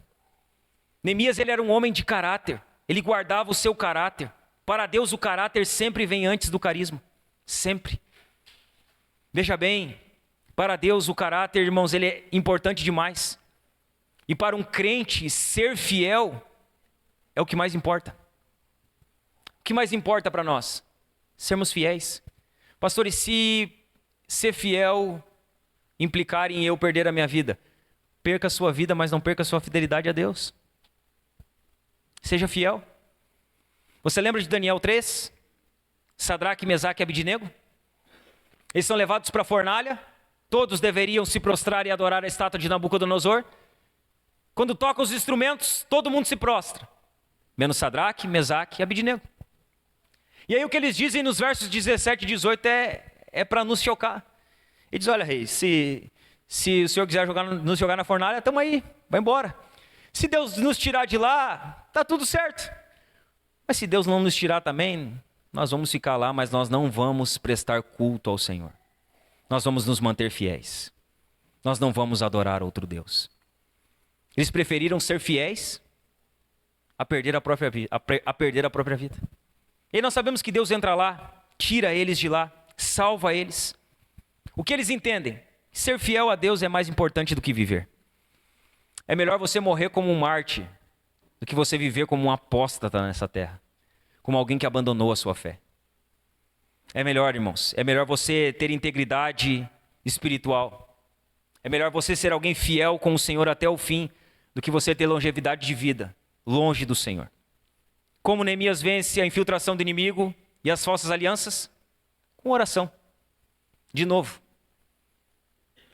Neemias, ele era um homem de caráter. Ele guardava o seu caráter. Para Deus, o caráter sempre vem antes do carisma. Sempre. Veja bem, para Deus, o caráter, irmãos, ele é importante demais. E para um crente, ser fiel é o que mais importa. O que mais importa para nós? Sermos fiéis. Pastor, e se ser fiel implicar em eu perder a minha vida? Perca a sua vida, mas não perca a sua fidelidade a Deus. Seja fiel. Você lembra de Daniel 3? Sadraque, Mesaque e Abidnego? Eles são levados para a fornalha. Todos deveriam se prostrar e adorar a estátua de Nabucodonosor. Quando tocam os instrumentos, todo mundo se prostra. Menos Sadraque, Mesaque e Abidnego. E aí o que eles dizem nos versos 17 e 18 é para nos chocar. Ele diz, olha rei, se o senhor quiser nos jogar na fornalha, estamos aí, vai embora. Se Deus nos tirar de lá, está tudo certo. Mas se Deus não nos tirar também, nós vamos ficar lá, mas nós não vamos prestar culto ao Senhor. Nós vamos nos manter fiéis. Nós não vamos adorar outro Deus. Eles preferiram ser fiéis a perder a própria vida. E nós sabemos que Deus entra lá, tira eles de lá, salva eles. O que eles entendem? Ser fiel a Deus é mais importante do que viver. É melhor você morrer como um mártir do que você viver como um apóstata nessa terra, como alguém que abandonou a sua fé. É melhor, irmãos, é melhor você ter integridade espiritual. É melhor você ser alguém fiel com o Senhor até o fim do que você ter longevidade de vida longe do Senhor. Como Neemias vence a infiltração do inimigo e as falsas alianças? Com oração. De novo.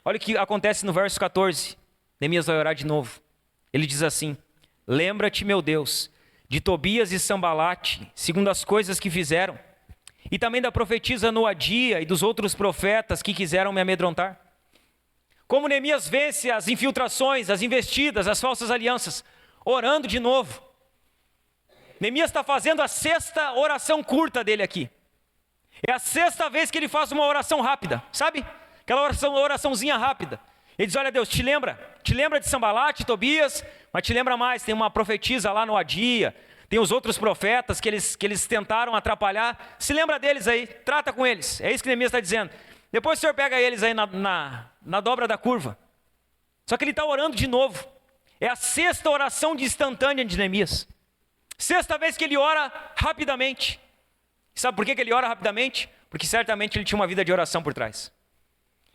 Olha o que acontece no verso 14. Neemias vai orar de novo. Ele diz assim: lembra-te, meu Deus, de Tobias e Sambalate, segundo as coisas que fizeram, e também da profetisa Noadia e dos outros profetas que quiseram me amedrontar. Como Neemias vence as infiltrações, as investidas, as falsas alianças, orando de novo. Neemias está fazendo a 6ª oração curta dele aqui. É a 6ª vez que ele faz uma oração rápida, sabe? Aquela oraçãozinha rápida. Ele diz, olha Deus, te lembra de Sambalate, Tobias, mas te lembra mais, tem uma profetisa lá no Adia, tem os outros profetas que eles tentaram atrapalhar, se lembra deles aí, trata com eles, é isso que Neemias está dizendo. Depois o Senhor pega eles aí na dobra da curva. Só que ele está orando de novo. É a 6ª oração de instantânea de Neemias. 6ª vez que ele ora rapidamente. Sabe por que ele ora rapidamente? Porque certamente ele tinha uma vida de oração por trás.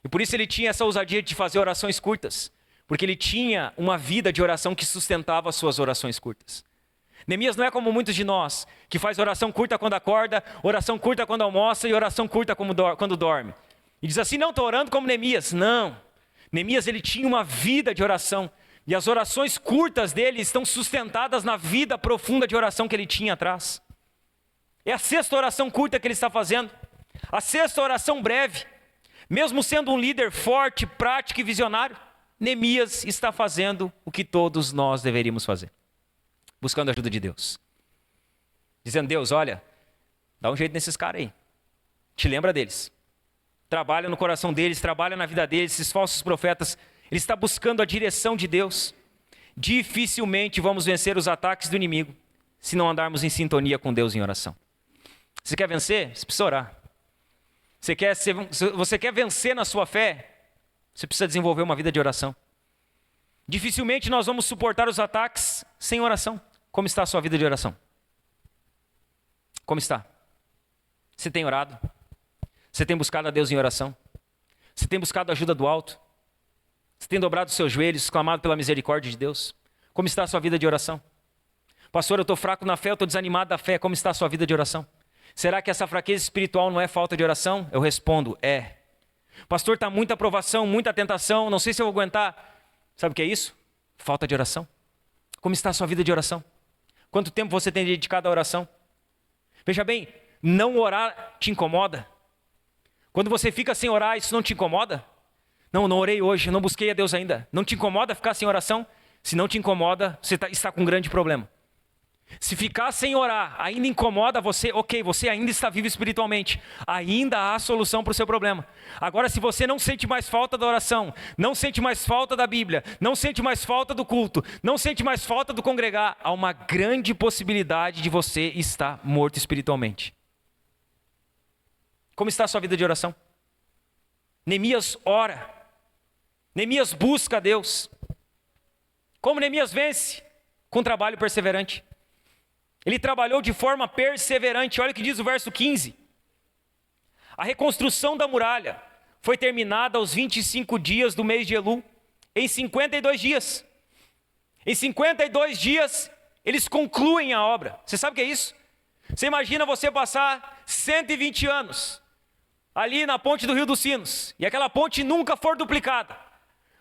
E por isso ele tinha essa ousadia de fazer orações curtas. Porque ele tinha uma vida de oração que sustentava as suas orações curtas. Neemias não é como muitos de nós, que faz oração curta quando acorda, oração curta quando almoça e oração curta quando dorme. E diz assim, não, estou orando como Neemias. Não. Neemias, ele tinha uma vida de oração. E as orações curtas dele estão sustentadas na vida profunda de oração que ele tinha atrás. É a 6ª oração curta que ele está fazendo. A 6ª oração breve. Mesmo sendo um líder forte, prático e visionário, Neemias está fazendo o que todos nós deveríamos fazer. Buscando a ajuda de Deus. Dizendo, Deus, olha, dá um jeito nesses caras aí. Te lembra deles. Trabalha no coração deles, trabalha na vida deles, esses falsos profetas. Ele está buscando a direção de Deus. Dificilmente vamos vencer os ataques do inimigo se não andarmos em sintonia com Deus em oração. Você quer vencer? Você precisa orar. Você quer vencer na sua fé? Você precisa desenvolver uma vida de oração. Dificilmente nós vamos suportar os ataques sem oração. Como está a sua vida de oração? Como está? Você tem orado? Você tem buscado a Deus em oração? Você tem buscado a ajuda do alto? Você tem dobrado os seus joelhos, clamado pela misericórdia de Deus? Como está a sua vida de oração? Pastor, eu estou fraco na fé, eu estou desanimado da fé. Como está a sua vida de oração? Será que essa fraqueza espiritual não é falta de oração? Eu respondo, é. Pastor, está muita provação, muita tentação, não sei se eu vou aguentar. Sabe o que é isso? Falta de oração. Como está a sua vida de oração? Quanto tempo você tem dedicado à oração? Veja bem, não orar te incomoda? Quando você fica sem orar, isso não te incomoda? Não orei hoje, não busquei a Deus ainda. Não te incomoda ficar sem oração? Se não te incomoda, você está com um grande problema. Se ficar sem orar ainda incomoda você, ok, você ainda está vivo espiritualmente. Ainda há solução para o seu problema. Agora, se você não sente mais falta da oração, não sente mais falta da Bíblia, não sente mais falta do culto, não sente mais falta do congregar, há uma grande possibilidade de você estar morto espiritualmente. Como está a sua vida de oração? Neemias ora. Neemias busca a Deus. Como Neemias vence? Com trabalho perseverante. Ele trabalhou de forma perseverante. Olha o que diz o verso 15. A reconstrução da muralha foi terminada aos 25 dias do mês de Elul, em 52 dias. Em 52 dias, eles concluem a obra. Você sabe o que é isso? Você imagina você passar 120 anos ali na ponte do Rio dos Sinos, e aquela ponte nunca for duplicada.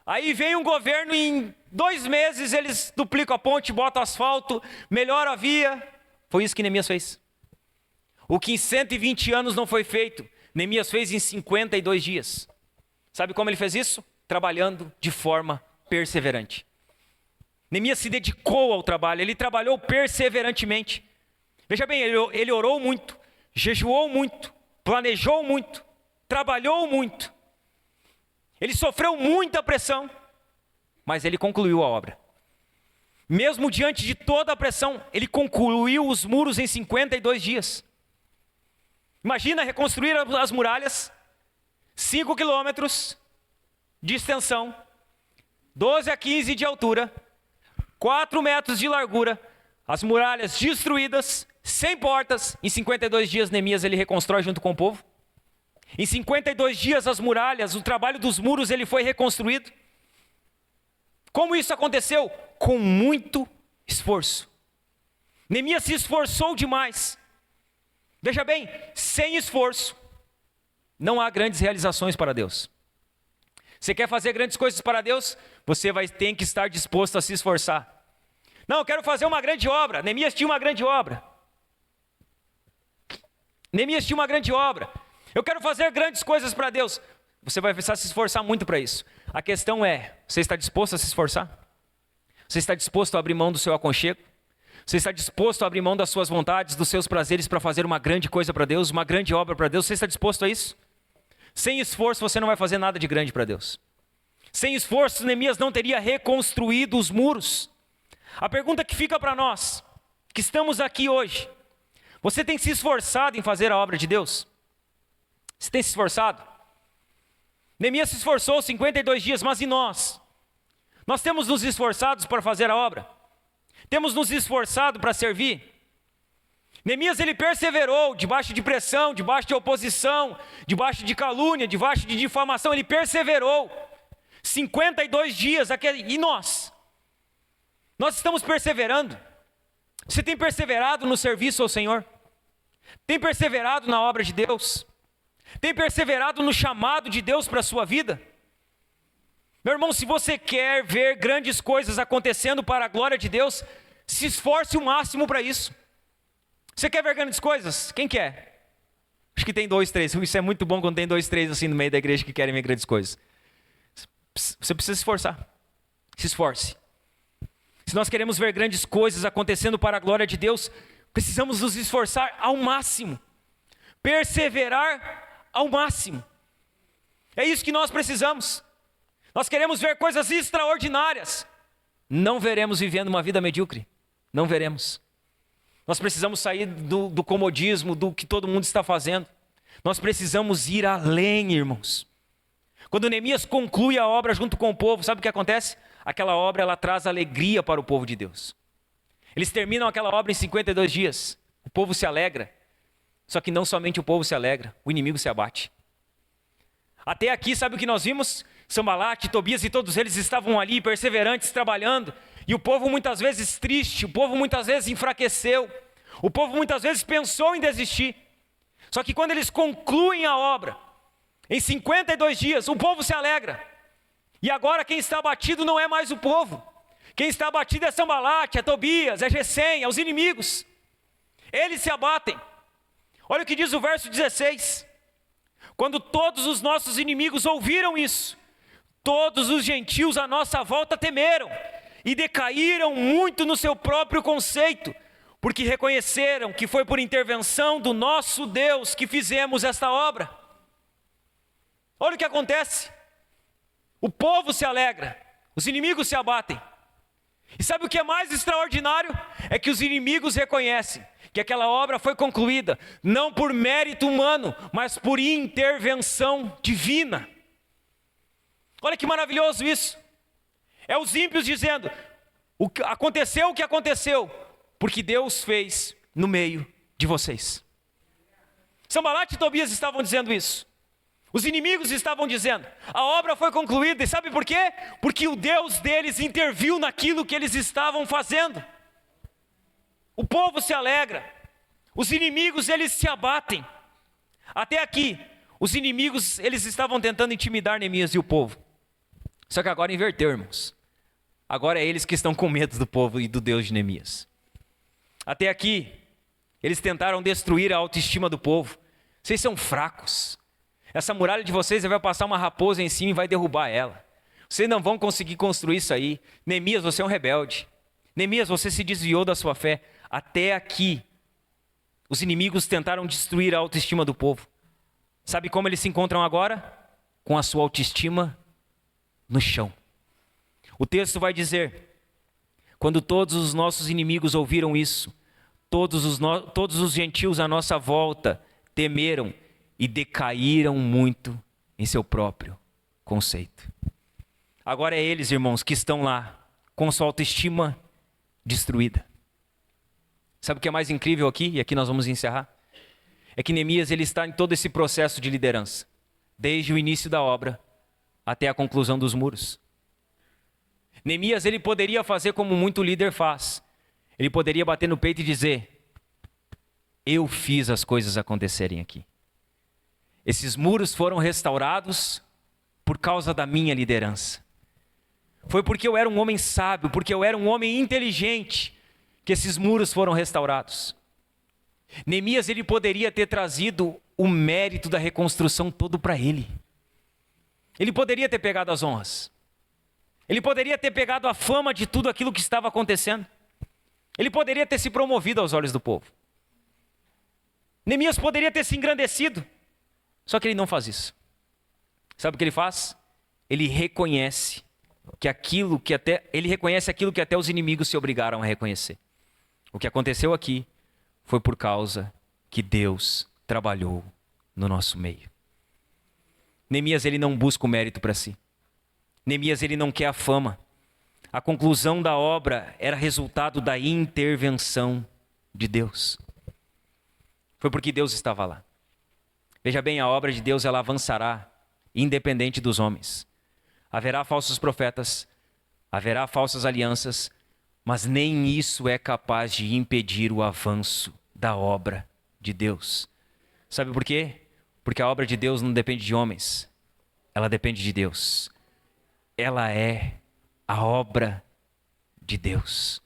Aí vem um governo e em 2 meses eles duplicam a ponte, botam asfalto, melhoram a via. Foi isso que Neemias fez. O que em 120 anos não foi feito, Neemias fez em 52 dias. Sabe como ele fez isso? Trabalhando de forma perseverante. Neemias se dedicou ao trabalho, ele trabalhou perseverantemente. Veja bem, ele orou muito, jejuou muito, planejou muito, trabalhou muito. Ele sofreu muita pressão, mas ele concluiu a obra. Mesmo diante de toda a pressão, ele concluiu os muros em 52 dias. Imagina reconstruir as muralhas, 5 quilômetros de extensão, 12 a 15 de altura, 4 metros de largura, as muralhas destruídas, sem portas. Em 52 dias, Neemias ele reconstrói junto com o povo. Em 52 dias, as muralhas, o trabalho dos muros, ele foi reconstruído. Como isso aconteceu? Com muito esforço. Neemias se esforçou demais. Veja bem, sem esforço, não há grandes realizações para Deus. Você quer fazer grandes coisas para Deus? Você ter que estar disposto a se esforçar. Não, eu quero fazer uma grande obra. Neemias tinha uma grande obra. Neemias tinha uma grande obra. Eu quero fazer grandes coisas para Deus. Você vai precisar se esforçar muito para isso. A questão é, você está disposto a se esforçar? Você está disposto a abrir mão do seu aconchego? Você está disposto a abrir mão das suas vontades, dos seus prazeres para fazer uma grande coisa para Deus, uma grande obra para Deus? Você está disposto a isso? Sem esforço você não vai fazer nada de grande para Deus. Sem esforço, Neemias não teria reconstruído os muros. A pergunta que fica para nós, que estamos aqui hoje, você tem se esforçado em fazer a obra de Deus? Você tem se esforçado? Neemias se esforçou 52 dias, mas e nós? Nós temos nos esforçado para fazer a obra? Temos nos esforçado para servir? Neemias ele perseverou debaixo de pressão, debaixo de oposição, debaixo de calúnia, debaixo de difamação, ele perseverou 52 dias, e nós? Nós estamos perseverando? Você tem perseverado no serviço ao Senhor? Tem perseverado na obra de Deus? Tem perseverado no chamado de Deus para a sua vida? Meu irmão, se você quer ver grandes coisas acontecendo para a glória de Deus, se esforce o máximo para isso. Você quer ver grandes coisas? Quem quer? Acho que tem 2, 3. Isso é muito bom quando tem 2, 3 assim no meio da igreja que querem ver grandes coisas. Você precisa se esforçar. Se esforce. Se nós queremos ver grandes coisas acontecendo para a glória de Deus, precisamos nos esforçar ao máximo. Perseverar ao máximo. É isso que nós precisamos. Nós queremos ver coisas extraordinárias. Não veremos vivendo uma vida medíocre. Não veremos. Nós precisamos sair do comodismo, do que todo mundo está fazendo. Nós precisamos ir além, irmãos. Quando Neemias conclui a obra junto com o povo, sabe o que acontece? Aquela obra, ela traz alegria para o povo de Deus. Eles terminam aquela obra em 52 dias. O povo se alegra. Só que não somente o povo se alegra, o inimigo se abate. Até aqui, sabe o que nós vimos? Sambalate, Tobias e todos eles estavam ali, perseverantes, trabalhando. E o povo muitas vezes triste, o povo muitas vezes enfraqueceu. O povo muitas vezes pensou em desistir. Só que quando eles concluem a obra, em 52 dias, o povo se alegra. E agora quem está abatido não é mais o povo. Quem está abatido é Sambalate, é Tobias, é Gesem, é os inimigos. Eles se abatem. Olha o que diz o verso 16. Quando todos os nossos inimigos ouviram isso, todos os gentios à nossa volta temeram e decaíram muito no seu próprio conceito, porque reconheceram que foi por intervenção do nosso Deus que fizemos esta obra. Olha o que acontece. O povo se alegra, os inimigos se abatem. E sabe o que é mais extraordinário? É que os inimigos reconhecem que aquela obra foi concluída, não por mérito humano, mas por intervenção divina. Olha que maravilhoso isso. É os ímpios dizendo, o que aconteceu, porque Deus fez no meio de vocês. Sambalate e Tobias estavam dizendo isso. Os inimigos estavam dizendo, a obra foi concluída, e sabe por quê? Porque o Deus deles interviu naquilo que eles estavam fazendo. O povo se alegra, os inimigos eles se abatem. Até aqui, os inimigos eles estavam tentando intimidar Neemias e o povo. Só que agora inverteu, irmãos. Agora é eles que estão com medo do povo e do Deus de Neemias. Até aqui, eles tentaram destruir a autoestima do povo. Vocês são fracos. Essa muralha de vocês vai passar uma raposa em cima e vai derrubar ela. Vocês não vão conseguir construir isso aí. Neemias, você é um rebelde. Neemias, você se desviou da sua fé. Até aqui, os inimigos tentaram destruir a autoestima do povo. Sabe como eles se encontram agora? Com a sua autoestima no chão. O texto vai dizer, quando todos os nossos inimigos ouviram isso, todos os gentios à nossa volta temeram e decaíram muito em seu próprio conceito. Agora é eles, irmãos, que estão lá com sua autoestima destruída. Sabe o que é mais incrível aqui? E aqui nós vamos encerrar. É que Neemias ele está em todo esse processo de liderança. Desde o início da obra até a conclusão dos muros. Neemias ele poderia fazer como muito líder faz. Ele poderia bater no peito e dizer, eu fiz as coisas acontecerem aqui. Esses muros foram restaurados por causa da minha liderança. Foi porque eu era um homem sábio, porque eu era um homem inteligente, que esses muros foram restaurados. Neemias ele poderia ter trazido o mérito da reconstrução todo para ele. Ele poderia ter pegado as honras. Ele poderia ter pegado a fama de tudo aquilo que estava acontecendo. Ele poderia ter se promovido aos olhos do povo. Neemias poderia ter se engrandecido. Só que ele não faz isso. Sabe o que ele faz? Ele reconhece aquilo que até os inimigos se obrigaram a reconhecer. O que aconteceu aqui foi por causa que Deus trabalhou no nosso meio. Neemias ele não busca o mérito para si. Neemias ele não quer a fama. A conclusão da obra era resultado da intervenção de Deus. Foi porque Deus estava lá. Veja bem, a obra de Deus ela avançará independente dos homens. Haverá falsos profetas, haverá falsas alianças, mas nem isso é capaz de impedir o avanço da obra de Deus. Sabe por quê? Porque a obra de Deus não depende de homens, ela depende de Deus. Ela é a obra de Deus.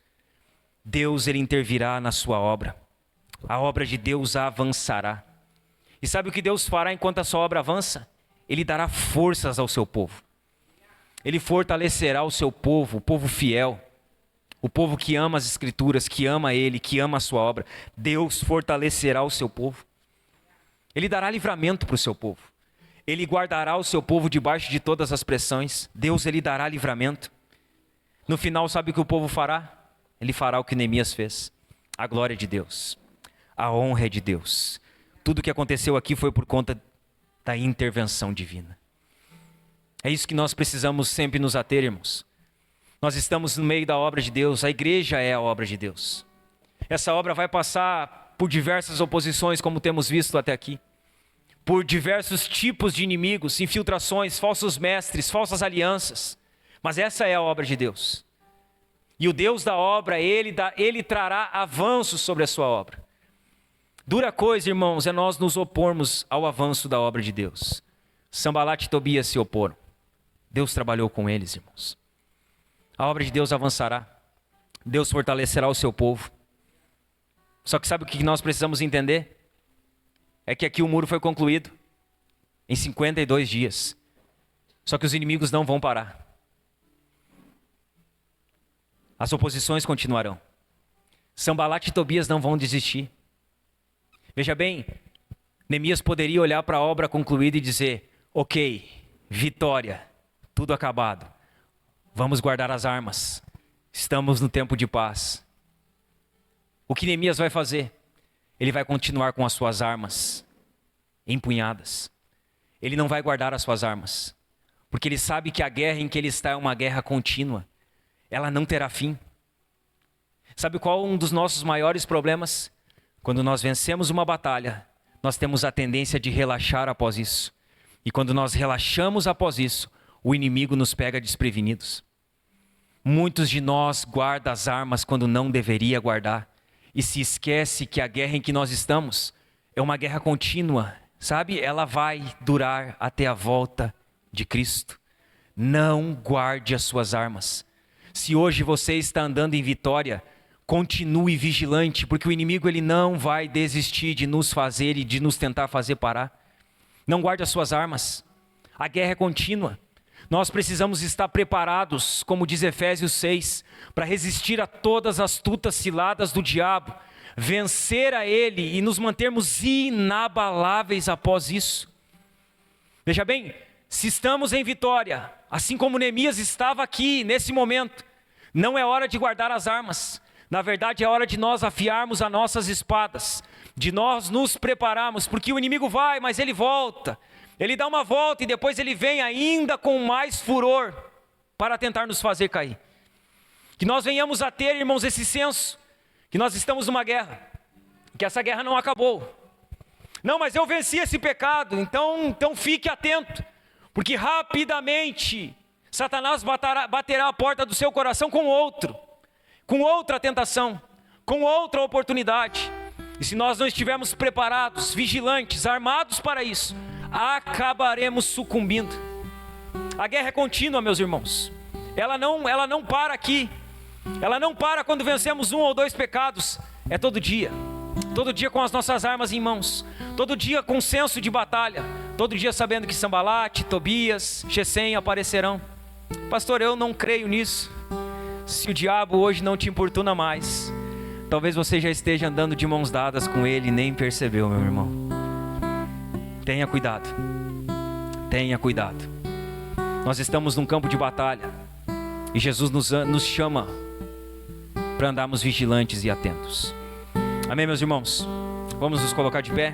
Deus ele intervirá na sua obra. A obra de Deus avançará. E sabe o que Deus fará enquanto a sua obra avança? Ele dará forças ao seu povo. Ele fortalecerá o seu povo, o povo fiel. O povo que ama as Escrituras, que ama Ele, que ama a sua obra. Deus fortalecerá o seu povo. Ele dará livramento para o seu povo. Ele guardará o seu povo debaixo de todas as pressões. Deus ele dará livramento. No final, sabe o que o povo fará? Ele fará o que Neemias fez. A glória de Deus. A honra é de Deus. Tudo o que aconteceu aqui foi por conta da intervenção divina. É isso que nós precisamos sempre nos ater, irmãos. Nós estamos no meio da obra de Deus, a igreja é a obra de Deus. Essa obra vai passar por diversas oposições, como temos visto até aqui. Por diversos tipos de inimigos, infiltrações, falsos mestres, falsas alianças. Mas essa é a obra de Deus. E o Deus da obra, Ele trará avanços sobre a sua obra. Dura coisa, irmãos, é nós nos opormos ao avanço da obra de Deus. Sanbalat e Tobias se oporam. Deus trabalhou com eles, irmãos. A obra de Deus avançará. Deus fortalecerá o seu povo. Só que sabe o que nós precisamos entender? É que aqui o muro foi concluído em 52 dias. Só que os inimigos não vão parar. As oposições continuarão. Sanbalat e Tobias não vão desistir. Veja bem, Neemias poderia olhar para a obra concluída e dizer: ok, vitória, tudo acabado. Vamos guardar as armas. Estamos no tempo de paz. O que Neemias vai fazer? Ele vai continuar com as suas armas empunhadas. Ele não vai guardar as suas armas, porque ele sabe que a guerra em que ele está é uma guerra contínua. Ela não terá fim. Sabe qual um dos nossos maiores problemas? Quando nós vencemos uma batalha, nós temos a tendência de relaxar após isso. E quando nós relaxamos após isso, o inimigo nos pega desprevenidos. Muitos de nós guardam as armas quando não deveria guardar. E se esquece que a guerra em que nós estamos é uma guerra contínua, sabe? Ela vai durar até a volta de Cristo. Não guarde as suas armas. Se hoje você está andando em vitória, continue vigilante, porque o inimigo ele não vai desistir de nos fazer e de nos tentar fazer parar. Não guarde as suas armas. A guerra é contínua. Nós precisamos estar preparados, como diz Efésios 6, para resistir a todas as astutas ciladas do diabo, vencer a ele e nos mantermos inabaláveis após isso. Veja bem, se estamos em vitória, assim como Neemias estava aqui nesse momento, não é hora de guardar as armas. Na verdade é hora de nós afiarmos as nossas espadas, de nós nos prepararmos, porque o inimigo vai, mas ele volta. Ele dá uma volta e depois ele vem ainda com mais furor para tentar nos fazer cair. Que nós venhamos a ter, irmãos, esse senso, que nós estamos numa guerra, que essa guerra não acabou. Não, mas eu venci esse pecado, então fique atento, porque rapidamente Satanás baterá a porta do seu coração com outra tentação, com outra oportunidade. E se nós não estivermos preparados, vigilantes, armados para isso, acabaremos sucumbindo. A guerra é contínua, meus irmãos. Ela não para aqui. Ela não para quando vencemos 1 ou 2 pecados. É todo dia com as nossas armas em mãos, todo dia com senso de batalha, todo dia sabendo que Sanbalat, Tobias, Gesem aparecerão. Pastor, eu não creio nisso. Se o diabo hoje não te importuna mais, talvez você já esteja andando de mãos dadas com ele e nem percebeu, meu irmão. Tenha cuidado. Tenha cuidado. Nós estamos num campo de batalha e Jesus nos chama para andarmos vigilantes e atentos. Amém, meus irmãos? Vamos nos colocar de pé?